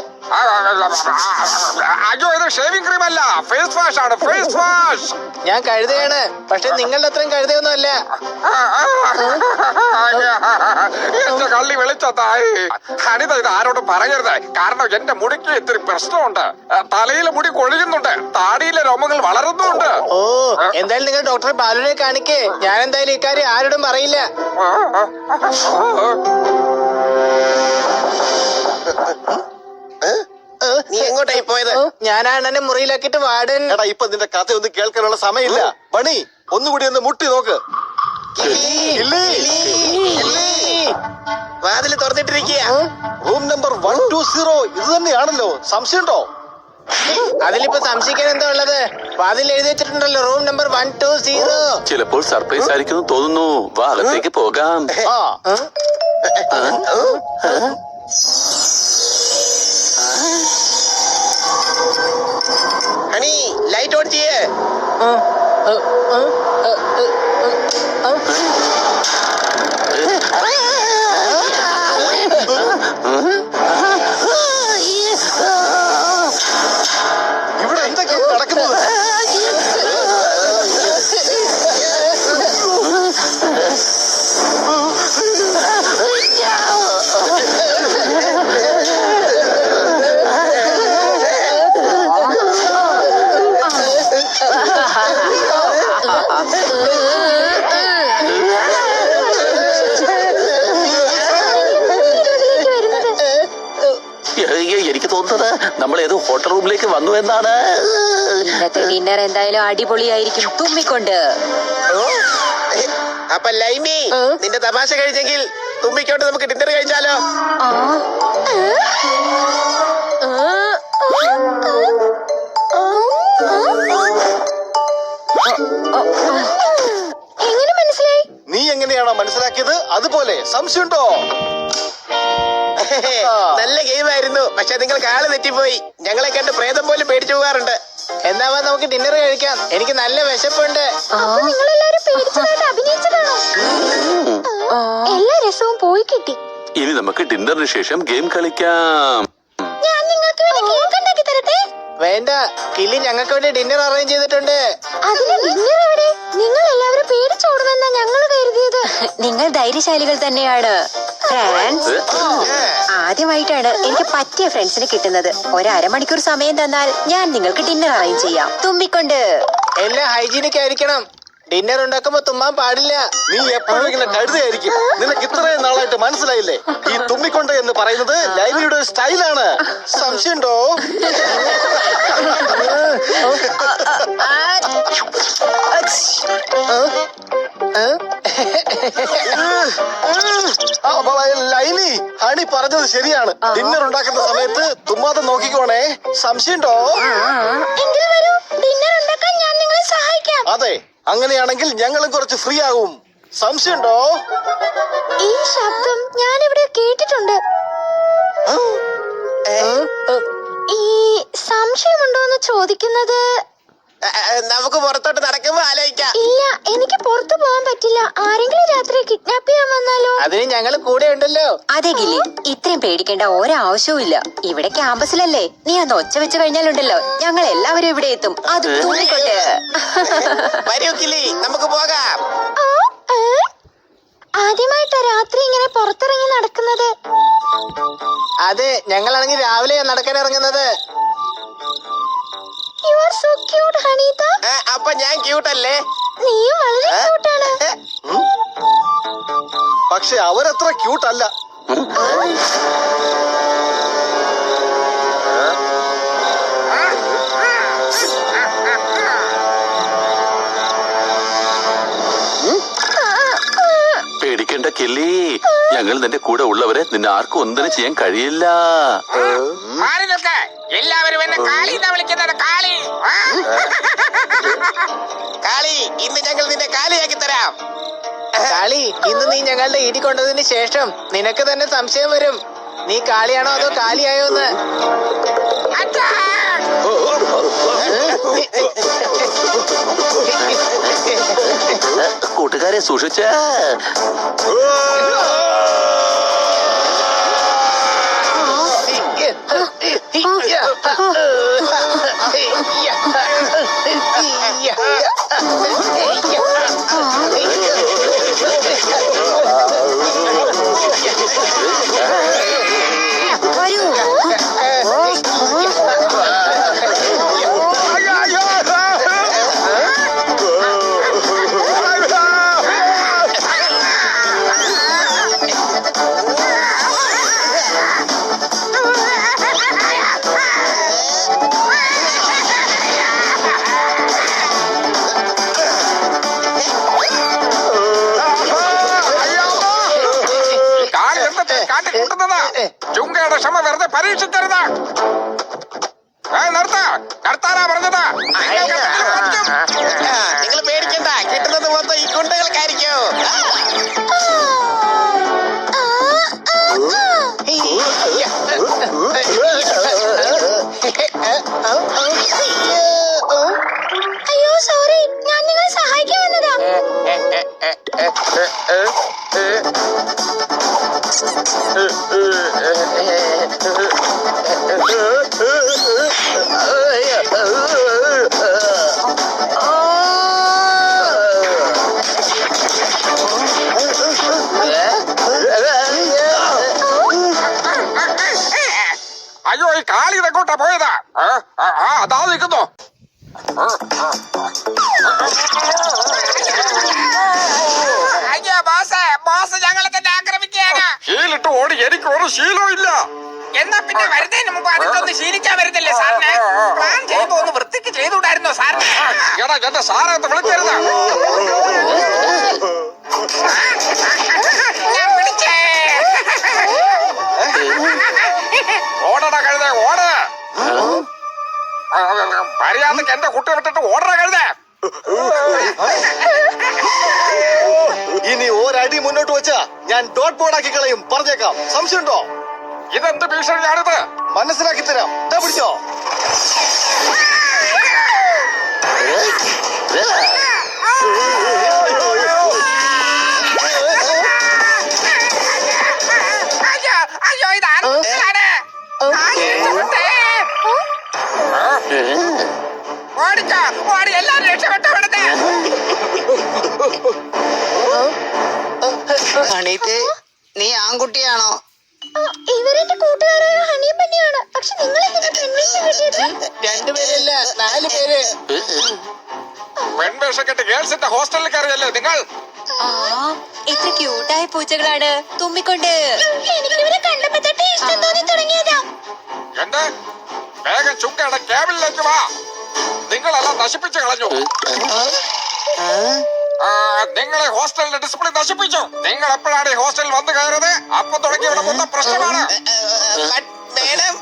അയ്യോ, ഇത് ഷേവിംഗ് ക്രീം അല്ല, ഫേസ് വാഷ് ആണ്. Face wash. ഞാൻ കഴുതയാണ്, പക്ഷെ നിങ്ങളുടെ അത്രയും കഴുതയൊന്നും അല്ല. എന്റെ കള്ളി വെളിച്ചത്തായി. ഹണിത ഇത് ആരോടും പറയരുത്. കാരണം എന്റെ മുടിക്ക് ഇത്തിരി പ്രശ്നമുണ്ട്. തലയിലെ മുടി കൊഴിയുന്നുണ്ട്, താടിയിലെ രോമങ്ങൾ വളരുന്നുണ്ട്. ഓ, എന്തായാലും നിങ്ങൾ ഡോക്ടറെ ബാലുവിനെ കാണിക്കേ. ഞാൻ എന്തായാലും ഇക്കാര്യം ആരോടും പറയില്ല. നീ എങ്ങോട്ടായി പോയത്? ഞാനാണ് എന്നെ മുറിയിലാക്കിട്ട് വാർഡൻ. എടാ, ഇപ്പൊ നിന്റെ കഥ ഒന്നും കേൾക്കാനുള്ള സമയമില്ല. മണി, ഒന്നുകൂടി ഒന്ന് മുട്ടി നോക്ക്. വാതില് തുറന്നിട്ടിരിക്കുക. റൂം നമ്പർ 120 ഇത് തന്നെയാണല്ലോ. സംശയമുണ്ടോ? അതിലിപ്പോ സംശയിക്കാൻ എന്താ ഉള്ളത്? വാതിൽ എഴുതി വെച്ചിട്ടുണ്ടല്ലോ, റൂം നമ്പർ 120. ചിലപ്പോൾ സർപ്രൈസ് ആയിരിക്കും തോന്നുന്നു. വാ, അകത്തേക്ക് പോകാം. ഹണി, ലൈറ്റ് ഓൺ ചെയ്യേ. ഇവിടെ എന്തൊക്കെയാണ് നടക്കുന്നത്? എനിക്ക് തോന്നുന്നത് നമ്മൾ ഏതോ ഹോട്ടൽ റൂമിലേക്ക് വന്നു എന്നാണ്. ഇന്നത്തെ ഡിന്നർ എന്തായാലും അടിപൊളിയായിരിക്കും. തുമ്മിക്കൊണ്ട്. അപ്പൊ ലൈമി, നിന്റെ തമാശ കഴിച്ചെങ്കിൽ തുമ്പിക്കോട്ട് നമുക്ക് ഡിന്നർ കഴിച്ചാലോ? എങ്ങനെ മനസ്സിലായി? നീ എങ്ങനെയാണോ മനസ്സിലാക്കിയത് അതുപോലെ. സംശയമുണ്ടോ? നല്ല ഗെയിമായിരുന്നു, പക്ഷെ നിങ്ങൾക്ക് ആള് തെറ്റിപ്പോയി. ഞങ്ങളെ കണ്ട് പ്രേതം പോലും പേടിച്ചു പോകാറുണ്ട്. എന്നാവാ നമുക്ക് ഡിന്നർ കഴിക്കാം. എനിക്ക് നല്ല വിശപ്പുണ്ട്. നിങ്ങളെല്ലാരും പേടിച്ചതായിട്ട് അഭിനയിച്ചതാണോ? എല്ലാ രസവും പോയി കിട്ടി. ഇനി നമുക്ക് ഡിന്നറിന് ശേഷം ഗെയിം കളിക്കാം. ഞാൻ നിങ്ങൾക്ക് വേണ്ടി കേക്ക് ഉണ്ടാക്കി തരട്ടെ? വേണ്ട, കില്ലി ഞങ്ങൾക്ക് വേണ്ടി ഡിന്നർ അറേഞ്ച് ചെയ്തിട്ടുണ്ട്. അതിന് ഡിന്നർ എവിടെ? നിങ്ങൾ എല്ലാവരും പേടിച്ചോടുമെന്നാ ഞങ്ങൾ കരുതിയത്. നിങ്ങൾ ധൈര്യശാലികൾ തന്നെയാണ് ഫ്രണ്ട്സ്. ആദ്യമായിട്ടാണ് എനിക്ക് പറ്റിയ ഫ്രണ്ട്സിനെ കിട്ടുന്നത്. 1 മണിക്കൂർ സമയം തന്നാൽ ഞാൻ നിങ്ങൾക്ക് ഡിന്നർ അറേഞ്ച് ചെയ്യാം. തുമ്മിക്കൊണ്ട്. എല്ലാം ഹൈജീനിക് ആയിരിക്കണം. ഡിന്നർ ഉണ്ടാക്കുമ്പോ തുമ്മാൻ പാടില്ല. നീ എപ്പോഴും ഇങ്ങനെ കഴുതയായിരിക്കും. നിനക്ക് ഇത്രയും നാളായിട്ട് മനസ്സിലായില്ലേ? ഈ തുമ്മിക്കൊണ്ട് എന്ന് പറയുന്നത് ലൈവിയുടെ സ്റ്റൈലാണ്. സംശയമുണ്ടോ? ലൈനി, ഹണി പറഞ്ഞത് ശരിയാണ്. ഡിന്നർ ഉണ്ടാക്കുന്ന സമയത്ത് തുമ്മാതെ നോക്കിക്കോണേ. സംശയമുണ്ടോ? എങ്കിൽ വരൂ, ഡിന്നർ ഉണ്ടാക്കാൻ ഞാൻ നിങ്ങളെ സഹായിക്കാം. അതെ, അങ്ങനെയാണെങ്കിൽ ഞങ്ങളും കുറച്ച് ഫ്രീ ആകും. സംശയമുണ്ടോ? ഈ ശബ്ദം ഞാൻ ഇവിടെ കേട്ടിട്ടുണ്ട്. ഈ സംശയമുണ്ടോ എന്ന് ചോദിക്കുന്നത് നമുക്ക് പുറത്തോട്ട് നടക്കുമ്പോ ആലോചിക്കാം. ഇല്ല, എനിക്ക് പുറത്തു പോകാൻ പറ്റില്ല. ആരെങ്കിലും രാത്രി കിഡ്നാപ്പ് ചെയ്യാൻ വന്നാലോ? അതിന് ഞങ്ങൾ കൂടെ ഉണ്ടല്ലോ. അതെ ഗില്ലി, ഇത്രയും പേടിക്കേണ്ട ഒരാവശ്യവും ഇല്ല. ഇവിടെ ക്യാമ്പസിലല്ലേ, നീ ഒന്ന് ഒച്ച വെച്ച് കഴിഞ്ഞാലുണ്ടല്ലോ ഞങ്ങൾ എല്ലാവരും ഇവിടെ എത്തും. അത് തൂങ്ങിക്കൊണ്ട്. വരൂ കിളി, നമുക്ക് പോകാം. ആ, ആദ്യമായിട്ടാ രാത്രി ഇങ്ങനെ പുറത്തിറങ്ങി നടക്കുന്നത്. അതെ, ഞങ്ങളാണെങ്കിൽ രാവിലെ നടക്കാൻ ഇറങ്ങുന്നത്. You are so cute Hanitha. അപ്പൊ ഞാൻ ക്യൂട്ടല്ലേ? നീയും വളരെ ക്യൂട്ടാണ്. പക്ഷെ അവരത്ര ക്യൂട്ട് അല്ല. പേടിക്കേണ്ട കില്ലി, ഞങ്ങൾ നിന്റെ കൂടെ ഉള്ളവരെ നിന്നെ ആർക്കും ഒന്നിനും ചെയ്യാൻ കഴിയില്ല. മാറി നിൽക്ക്. എല്ലാവരും എന്നെ കാളി എന്നാ വിളിക്കുന്നത്. കാളി. കാളി, ഇന്ന് ഞങ്ങൾ നിന്നെ കാളിയാക്കി തരാം. കാളി, ഇന്ന് നീ ഞങ്ങളുടെ ഇടി കൊണ്ടതിന് ശേഷം നിനക്ക് തന്നെ സംശയം വരും, നീ കാളിയാണോ അതോ കാലിയായോ എന്ന്. കൂട്ടുകാരെ സൂക്ഷിച്ച. വരൂ. ചുങ്കയുടെ ക്ഷമ വെറുതെ പരീക്ഷിക്കരുത്. നിർത്താനാ പറഞ്ഞത്. നിങ്ങൾ പേടിക്കണ്ട, കിട്ടുന്നത് മൊത്തം ഈ ഗുണ്ടകൾക്കായിരിക്കും. അയ്യോ സോറി, ഞാൻ നിങ്ങളെ സഹായിക്കാൻ വന്നതാ. അയ്യോ, ഈ കാളി ഇതെങ്ങോട്ടാ പോയതാ? അതാ നിൽക്കുന്നു. അയ്യോ ബോസ് ഞങ്ങളെ തന്നെ ആക്രമിക്കുകയാണ്. ശീലിട്ട് ഓടി എനിക്ക് ഒരു ശീലവും ഇല്ല. എന്നാ പിന്നെ വരുന്നതിന് മുമ്പ് അതൊക്കെ ഒന്ന് ശീലിക്കാൻ വരുന്നില്ലേ സാറിന്? പ്ലാൻ ചെയ്തു ഒന്ന് വൃത്തിക്ക് ചെയ്തുകൂടായിരുന്നോ സാറിന്? എടാ, എന്റെ സാറത്ത് വിളിക്കരുത്. ഞാൻ പിടിച്ചേ. ഓടടാ കഴുത, ഓട്. മര്യാദക്ക് എന്റെ കുട്ടി വിട്ടിട്ട് ഓടടാ കഴുത. ഇനി ഒരടി മുന്നോട്ട് വെച്ചാ ഞാൻ ഡോട്ട് ബോർഡാക്കി കളയും, പറഞ്ഞേക്കാം. സംശയമുണ്ടോ? ഇതെന്ത് ഭീഷണിയാണിത്? മനസ്സിലാക്കി തരാം. ദാ പിടിച്ചോ. അയ്യോ ഇത് ആരാണ്? ഓടിക്കോ, ഓടി, എല്ലാരും രക്ഷപ്പെട്ടോ ഇവിടുത്തെ. ഹണീത്തെ, നീ ആൺകുട്ടിയാണോ? ഇവരെന്റെ കൂട്ടുകാരായ ഹണിയും പന്നിയാണ്. പക്ഷെ നിങ്ങൾ എന്തിനാ പെൺവേഷം കെട്ടിയത്? 2 പേരല്ല 4 പേര്. പെൺവേഷം കെട്ടി ഗേൾസിന്റെ ഹോസ്റ്റലിൽ കയറിയല്ലേ നിങ്ങൾ? എത്ര ക്യൂട്ടായ പൂച്ചകളാണ് തുമ്മിക്കൊണ്ട്. എനിക്കിവരെ കണ്ടപ്പോ തൊട്ടേ ഇഷ്ടം തോന്നി തുടങ്ങിയതാ. എന്ത്? വേഗം ചുങ്കയുടെ ക്യാബിനിലേക്ക് വാ. നിങ്ങളെല്ലാം നശിപ്പിച്ചു കളഞ്ഞു. നിങ്ങളെ ഹോസ്റ്റലിന്റെ ഡിസിപ്ലിൻ നശിപ്പിച്ചു. നിങ്ങൾ എപ്പോഴാണ് ഈ ഹോസ്റ്റലിൽ വന്നു കയറുന്നത്? അപ്പൊ തുടങ്ങി ഇവിടെ മൊത്തം പ്രശ്നമാണ്. മേഡം,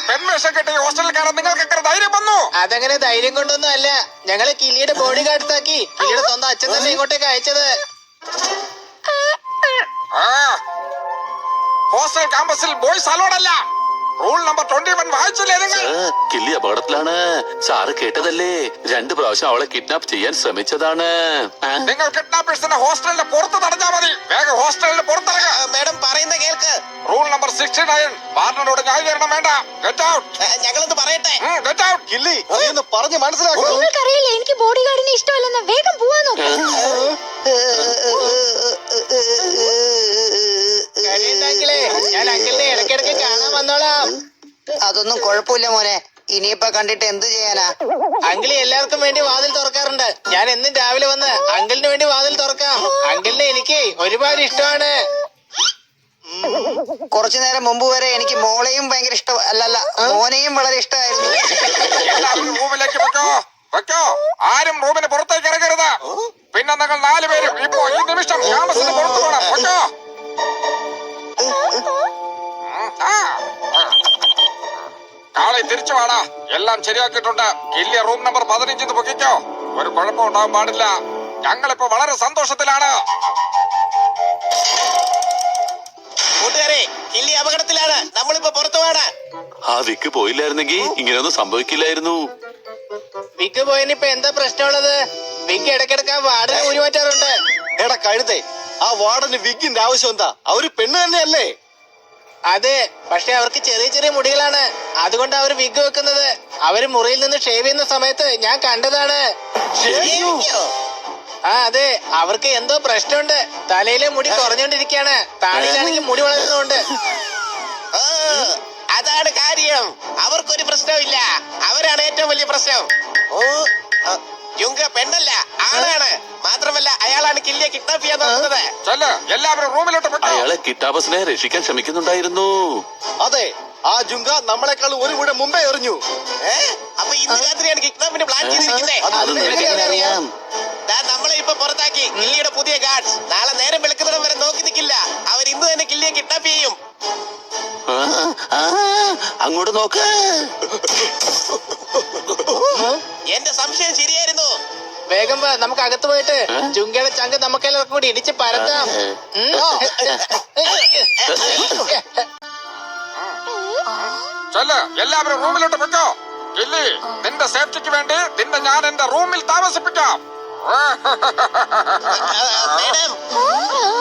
പെൺവേഷം കെട്ടി ഹോസ്റ്റലിൽ കയറാൻ നിങ്ങൾക്ക് എത്ര ധൈര്യം വന്നു? അതങ്ങനെ ധൈര്യം കൊണ്ടൊന്നും അല്ല. ഞങ്ങള് കിളിയുടെ ബോഡി ഗാർഡ്സാക്കി കിളിയുടെ സ്വന്തം അച്ഛൻ തന്നെ ഇങ്ങോട്ടേക്ക് അയച്ചത്. ഹോസ്റ്റൽ ക്യാമ്പസിൽ ബോയ്സ് അലോഡ് അല്ല. റൂൾ നമ്പർ 21 വായിച്ചില്ലേ നിങ്ങൾ? കില്ലി അപകടത്തിലാണ്. സാറ് കേട്ടതല്ലേ? 2 പ്രാവശ്യം അവളെ കിഡ്നാപ്പ് ചെയ്യാൻ ശ്രമിച്ചതാണ്. നിങ്ങൾ കിഡ്നാപ്പേഴ്സിനെ ഹോസ്റ്റലിന്റെ പുറത്ത് തടഞ്ഞാ മതി. വേഗം ഹോസ്റ്റലിന്റെ പുറത്തിറങ്ങ. മാഡം പറയുന്ന കേൾക്ക്. റൂൾ നമ്പർ 69 വാർഡനോട് ന്യായീകരണം വേണ്ട. Get out. ഞങ്ങളൊന്ന് പറയട്ടെ. Get out. കില്ലി നീ ഒന്ന് പറഞ്ഞ് മനസ്സിലാക്കൂ. നിങ്ങൾക്കറിയില്ലേ എനിക്ക് ബോഡി ഗാർഡിനെ ഇഷ്ടമല്ലെന്ന്. വേഗം പോവാൻ നോക്ക്. കഴിയുണ്ടെങ്കിലേ ഞാൻ അങ്കിളിനെ ഇടയ്ക്കിടയ്ക്ക് കാണാൻ വന്നോളാം. അതൊന്നും കുഴപ്പമില്ല മോനെ. ഇനിയിപ്പൊ കണ്ടിട്ട് എന്ത് ചെയ്യാനാ? അങ്കിളി എല്ലാവർക്കും വേണ്ടി വാതിൽ തുറക്കാറുണ്ട്. ഞാൻ എന്നും രാവിലെ വന്ന് അങ്കിളിന് വേണ്ടി വാതിൽ തുറക്കാം. അങ്കിളിനെ എനിക്ക് ഒരുപാട് ഇഷ്ടമാണ്. കുറച്ചു നേരം മുമ്പ് വരെ എനിക്ക് മോളെയും ഭയങ്കര ഇഷ്ടം, അല്ലല്ല മോനെയും വളരെ ഇഷ്ടമായിരുന്നു. എല്ലാവരും റൂമിലേക്ക് വെക്കോ. ആരും റൂമിന് പുറത്തേക്ക് ഇറങ്ങരുത്. പിന്നെ നിങ്ങൾ 4 പേരും ഇപ്പോ ഈ നിമിഷം ക്യാമ്പസിന് പുറത്തു പോകണം. വെക്കോ. കാളെ തിരിച്ചു വാടാ. എല്ലാം ശരിയാക്കിയിട്ടുണ്ട്. കില്ലിയ റൂം നമ്പർ 15 പൊക്കിക്കോ. ഒരു കുഴപ്പം ഉണ്ടാവാൻ പാടില്ല. ഞങ്ങളിപ്പോ വളരെ സന്തോഷത്തിലാണ്. കൂട്ടുകാരെ, കില്ലി അപകടത്തിലാണ്. നമ്മളിപ്പോ പുറത്തു പോവാണ്. ആ വിക്ക് പോയില്ലായിരുന്നെങ്കിൽ ഇങ്ങനെയൊന്നും സംഭവിക്കില്ലായിരുന്നു. വിഗ് പോയതിനിപ്പോ എന്താ പ്രശ്നമുള്ളത്? വിഗ് ഇടയ്ക്കിടയ്ക്ക് ആ വാർഡിനെ ഉരുമാറ്റാറുണ്ട്. എടാ കഴുതേ, ആ വാർഡന് വിഗിന്റെ ആവശ്യം എന്താ? അവര് പെണ്ണ് തന്നെയല്ലേ? അതെ, പക്ഷെ അവർക്ക് ചെറിയ ചെറിയ മുടികളാണ്. അതുകൊണ്ട് അവർ വിഗ് വെക്കുന്നത്. അവര് മുറിയിൽ നിന്ന് ഷേവ് ചെയ്യുന്ന സമയത്ത് ഞാൻ കണ്ടതാണ്. ആ അതെ, അവർക്ക് എന്തോ പ്രശ്നമുണ്ട്. തലയിലെ മുടി കുറഞ്ഞോണ്ടിരിക്കാണ്. താടിയിലാണെങ്കിൽ മുടി വളരുന്നുണ്ട്. അതാണ് കാര്യം. അവർക്കൊരു പ്രശ്നമില്ല. അവരാണ് ഏറ്റവും വലിയ പ്രശ്നം. ജുങ്ക പെണ്ണല്ല, ആളാണ്. മാത്രമല്ല അയാളാണ് കില്ലിയെ കിഡ്നാപ്പ് ചെയ്യാൻ നോക്കുന്നത്. ചെല്ല്, എല്ലാവരും റൂമിലോട്ട് വെക്കോ. അയാളെ കിഡ്നാപ്പേഴ്സിനെ രക്ഷിക്കാൻ ശ്രമിക്കുന്നുണ്ടായിരുന്നു. അതെ, ആ ജുങ്ക നമ്മളെക്കാൾ ഒരു കൂടെ മുമ്പേ എറിഞ്ഞു. അപ്പൊ ഇന്ന് രാത്രിയാണ് കിഡ്നാപ്പിന് പ്ലാൻ ചെയ്തിരിക്കുന്നത്. അത് നിനക്കെങ്ങനെ അറിയാം? നമ്മളെ ഇപ്പൊ പുറത്താക്കി. കില്ലിയുടെ പുതിയ ഗാർഡ്സ് നാളെ നേരം വെളുക്കുന്നിടം വരെ നോക്കി നിൽക്കില്ല. അവർ ഇന്ന് തന്നെ കില്ലിയെ കിഡ്നാപ്പ് ചെയ്യും. അങ്ങോട്ട് നോക്ക്. എന്റെ സംശയം ശരിയായിരുന്നു. വേഗം വാ, നമുക്ക് അകത്ത് പോയിട്ട് ജുങ്കയുടെ ചങ്ക് നമുക്കെല്ലാവർക്കും കൂടി ഇടിച്ച് പരത്താം. ചെല്ല്, എല്ലാവരും റൂമിലോട്ട് വെക്കോ. കില്ലി, നിന്റെ സേഫ്റ്റിക്ക് വേണ്ടി നിന്നെ ഞാൻ എന്റെ റൂമിൽ താമസിപ്പിക്കാം. മേഡം,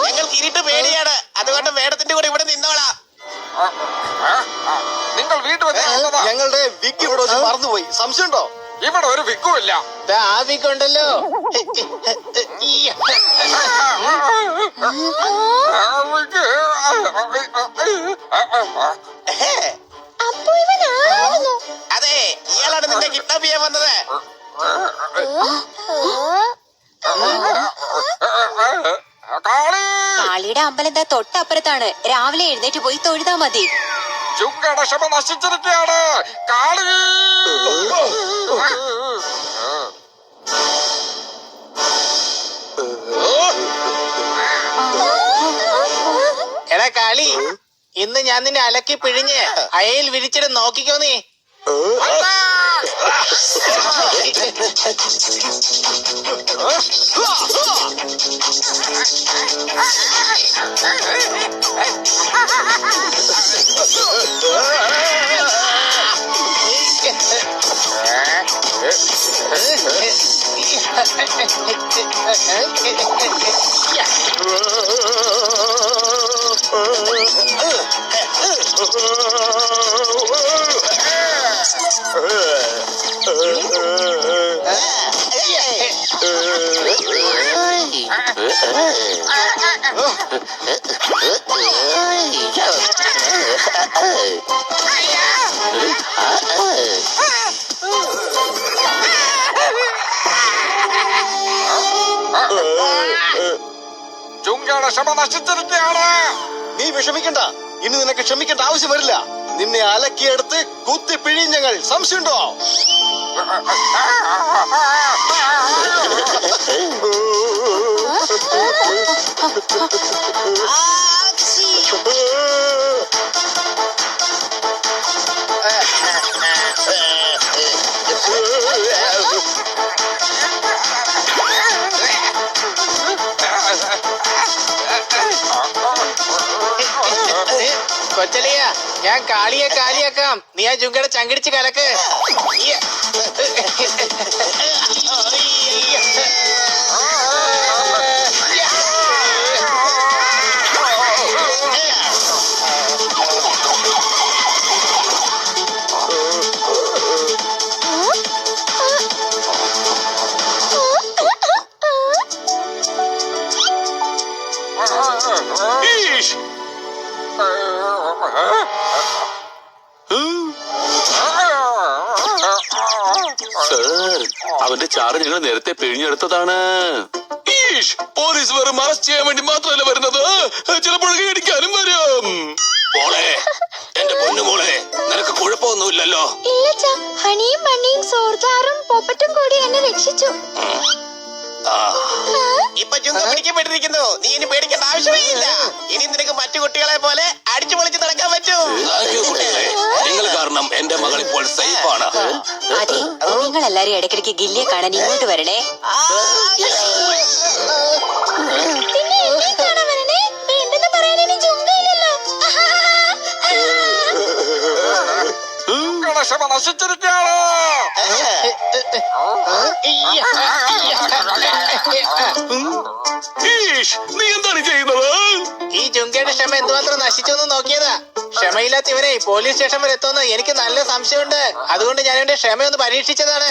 ഞങ്ങൾക്ക് ഇരുട്ട് പേടിയാണ്. അതുകൊണ്ട് മേഡത്തിന്റെ കൂടെ ഇവിടെ നിന്നോളാം. നിങ്ങൾ വീട്ടിൽ വെച്ച് ഞങ്ങളുടെ വിഗ് ഇവിടെ വെച്ച് മറന്നുപോയി. സംശയമുണ്ടോ? ഇവിടെ ഒരു വിക്കും ഇല്ല. ആ വിഗ് ഉണ്ടല്ലോ. അപ്പൊ ഇവനായിരുന്നു. അതെ, ഇയാളാണ് നിന്നെ കിഡ്നാപ്പ് ചെയ്യാൻ വന്നത്. കാളിയുടെ അമ്പലം എന്താ തൊട്ടപ്പുറത്താണ്. രാവിലെ എഴുന്നേറ്റ് പോയി തൊഴുതാ മതി. ജുങ്കയുടെ ക്ഷമ നശിച്ചിരിക്കുകയാണ്. കാളി എടാ കാളി, ഇന്ന് ഞാൻ നിന്നെ അലക്കി പിഴിഞ്ഞ് അയയിൽ വിരിച്ചിട്ട് നോക്കിക്കോ നീ. ജുങ്കയുടെ ക്ഷമ നശിച്ചിരിക്കുകയാണ്. നീ വിഷമിക്കണ്ട. ഇനി നിനക്ക് ക്ഷമിക്കേണ്ട ആവശ്യം വരില്ല. നിന്നെ അലക്കിയെടുത്ത് കുത്തി പിഴിയും ഞങ്ങൾ. സംശയമുണ്ടോ? കൊച്ചലിയ, ഞാൻ കാളിയെ കാലിയാക്കാം. നീ ആ ജുങ്കയുടെ ചങ്കിടിച്ച് കലക്ക്. ഈഷ്. സർ, അവന്റെ ചാറ് ഞങ്ങൾ നേരത്തെ പിഴിഞ്ഞെടുത്തതാണ്. ഈഷ്, പോലീസ് വെറും അറസ്റ്റ് ചെയ്യാൻ വേണ്ടി മാത്രമല്ല വരുന്നത്, ചിലപ്പോഴൊക്കെ ഇടിക്കാനും വരും. മോളെ, എന്റെ പൊന്നു മോളെ, നിനക്ക് കുഴപ്പമൊന്നുമില്ലല്ലോ? ഇല്ല ഹണിയും മണ്ണിയും സോർദാറും പോപ്പറ്റും കൂടി എന്നെ രക്ഷിച്ചു. ആ, ഇപ്പൊ ചുങ്ക പിടിക്കപ്പെട്ടിരിക്കുന്നു. നീ ഇനി പേടിക്കേണ്ട ആവശ്യമേ ഇല്ല. ഇനി നിനക്ക് മറ്റു കുട്ടികളെ പോലെ അടിച്ചു പൊളിച്ച് നടക്കാൻ പറ്റൂ. താങ്ക് യു കുട്ടികളെ. നിങ്ങൾ കാരണം എന്റെ മകൾ ഇപ്പോൾ സേഫ് ആണ്. അതെ, നിങ്ങൾ എല്ലാരും ഇടയ്ക്കിടയ്ക്ക് ഗില്ലിയെ കാണാൻ ഇങ്ങോട്ട് വരണേ. പിന്നെ എന്നെ കാണാൻ വരണേ. വേണ്ടെന്ന് പറയാൻ ഇനി ജുങ്കയില്ലല്ലോ. ക്ഷമ നശിച്ചിരിക്കുകയാണ്. ഈഷ്, നീ എന്താണ് ചെയ്യുന്നത്? ഈ ജുങ്കയുടെ ക്ഷമ എന്തുമാത്രം നശിച്ചെന്ന് നോക്കിയതാ. ക്ഷമയില്ലാത്ത ഇവനെ പോലീസ് സ്റ്റേഷൻ വരെ എത്തുമെന്ന് എനിക്ക് നല്ല സംശയമുണ്ട്. അതുകൊണ്ട് ഞാൻ എന്റെ ക്ഷമയൊന്ന് പരീക്ഷിച്ചതാണ്.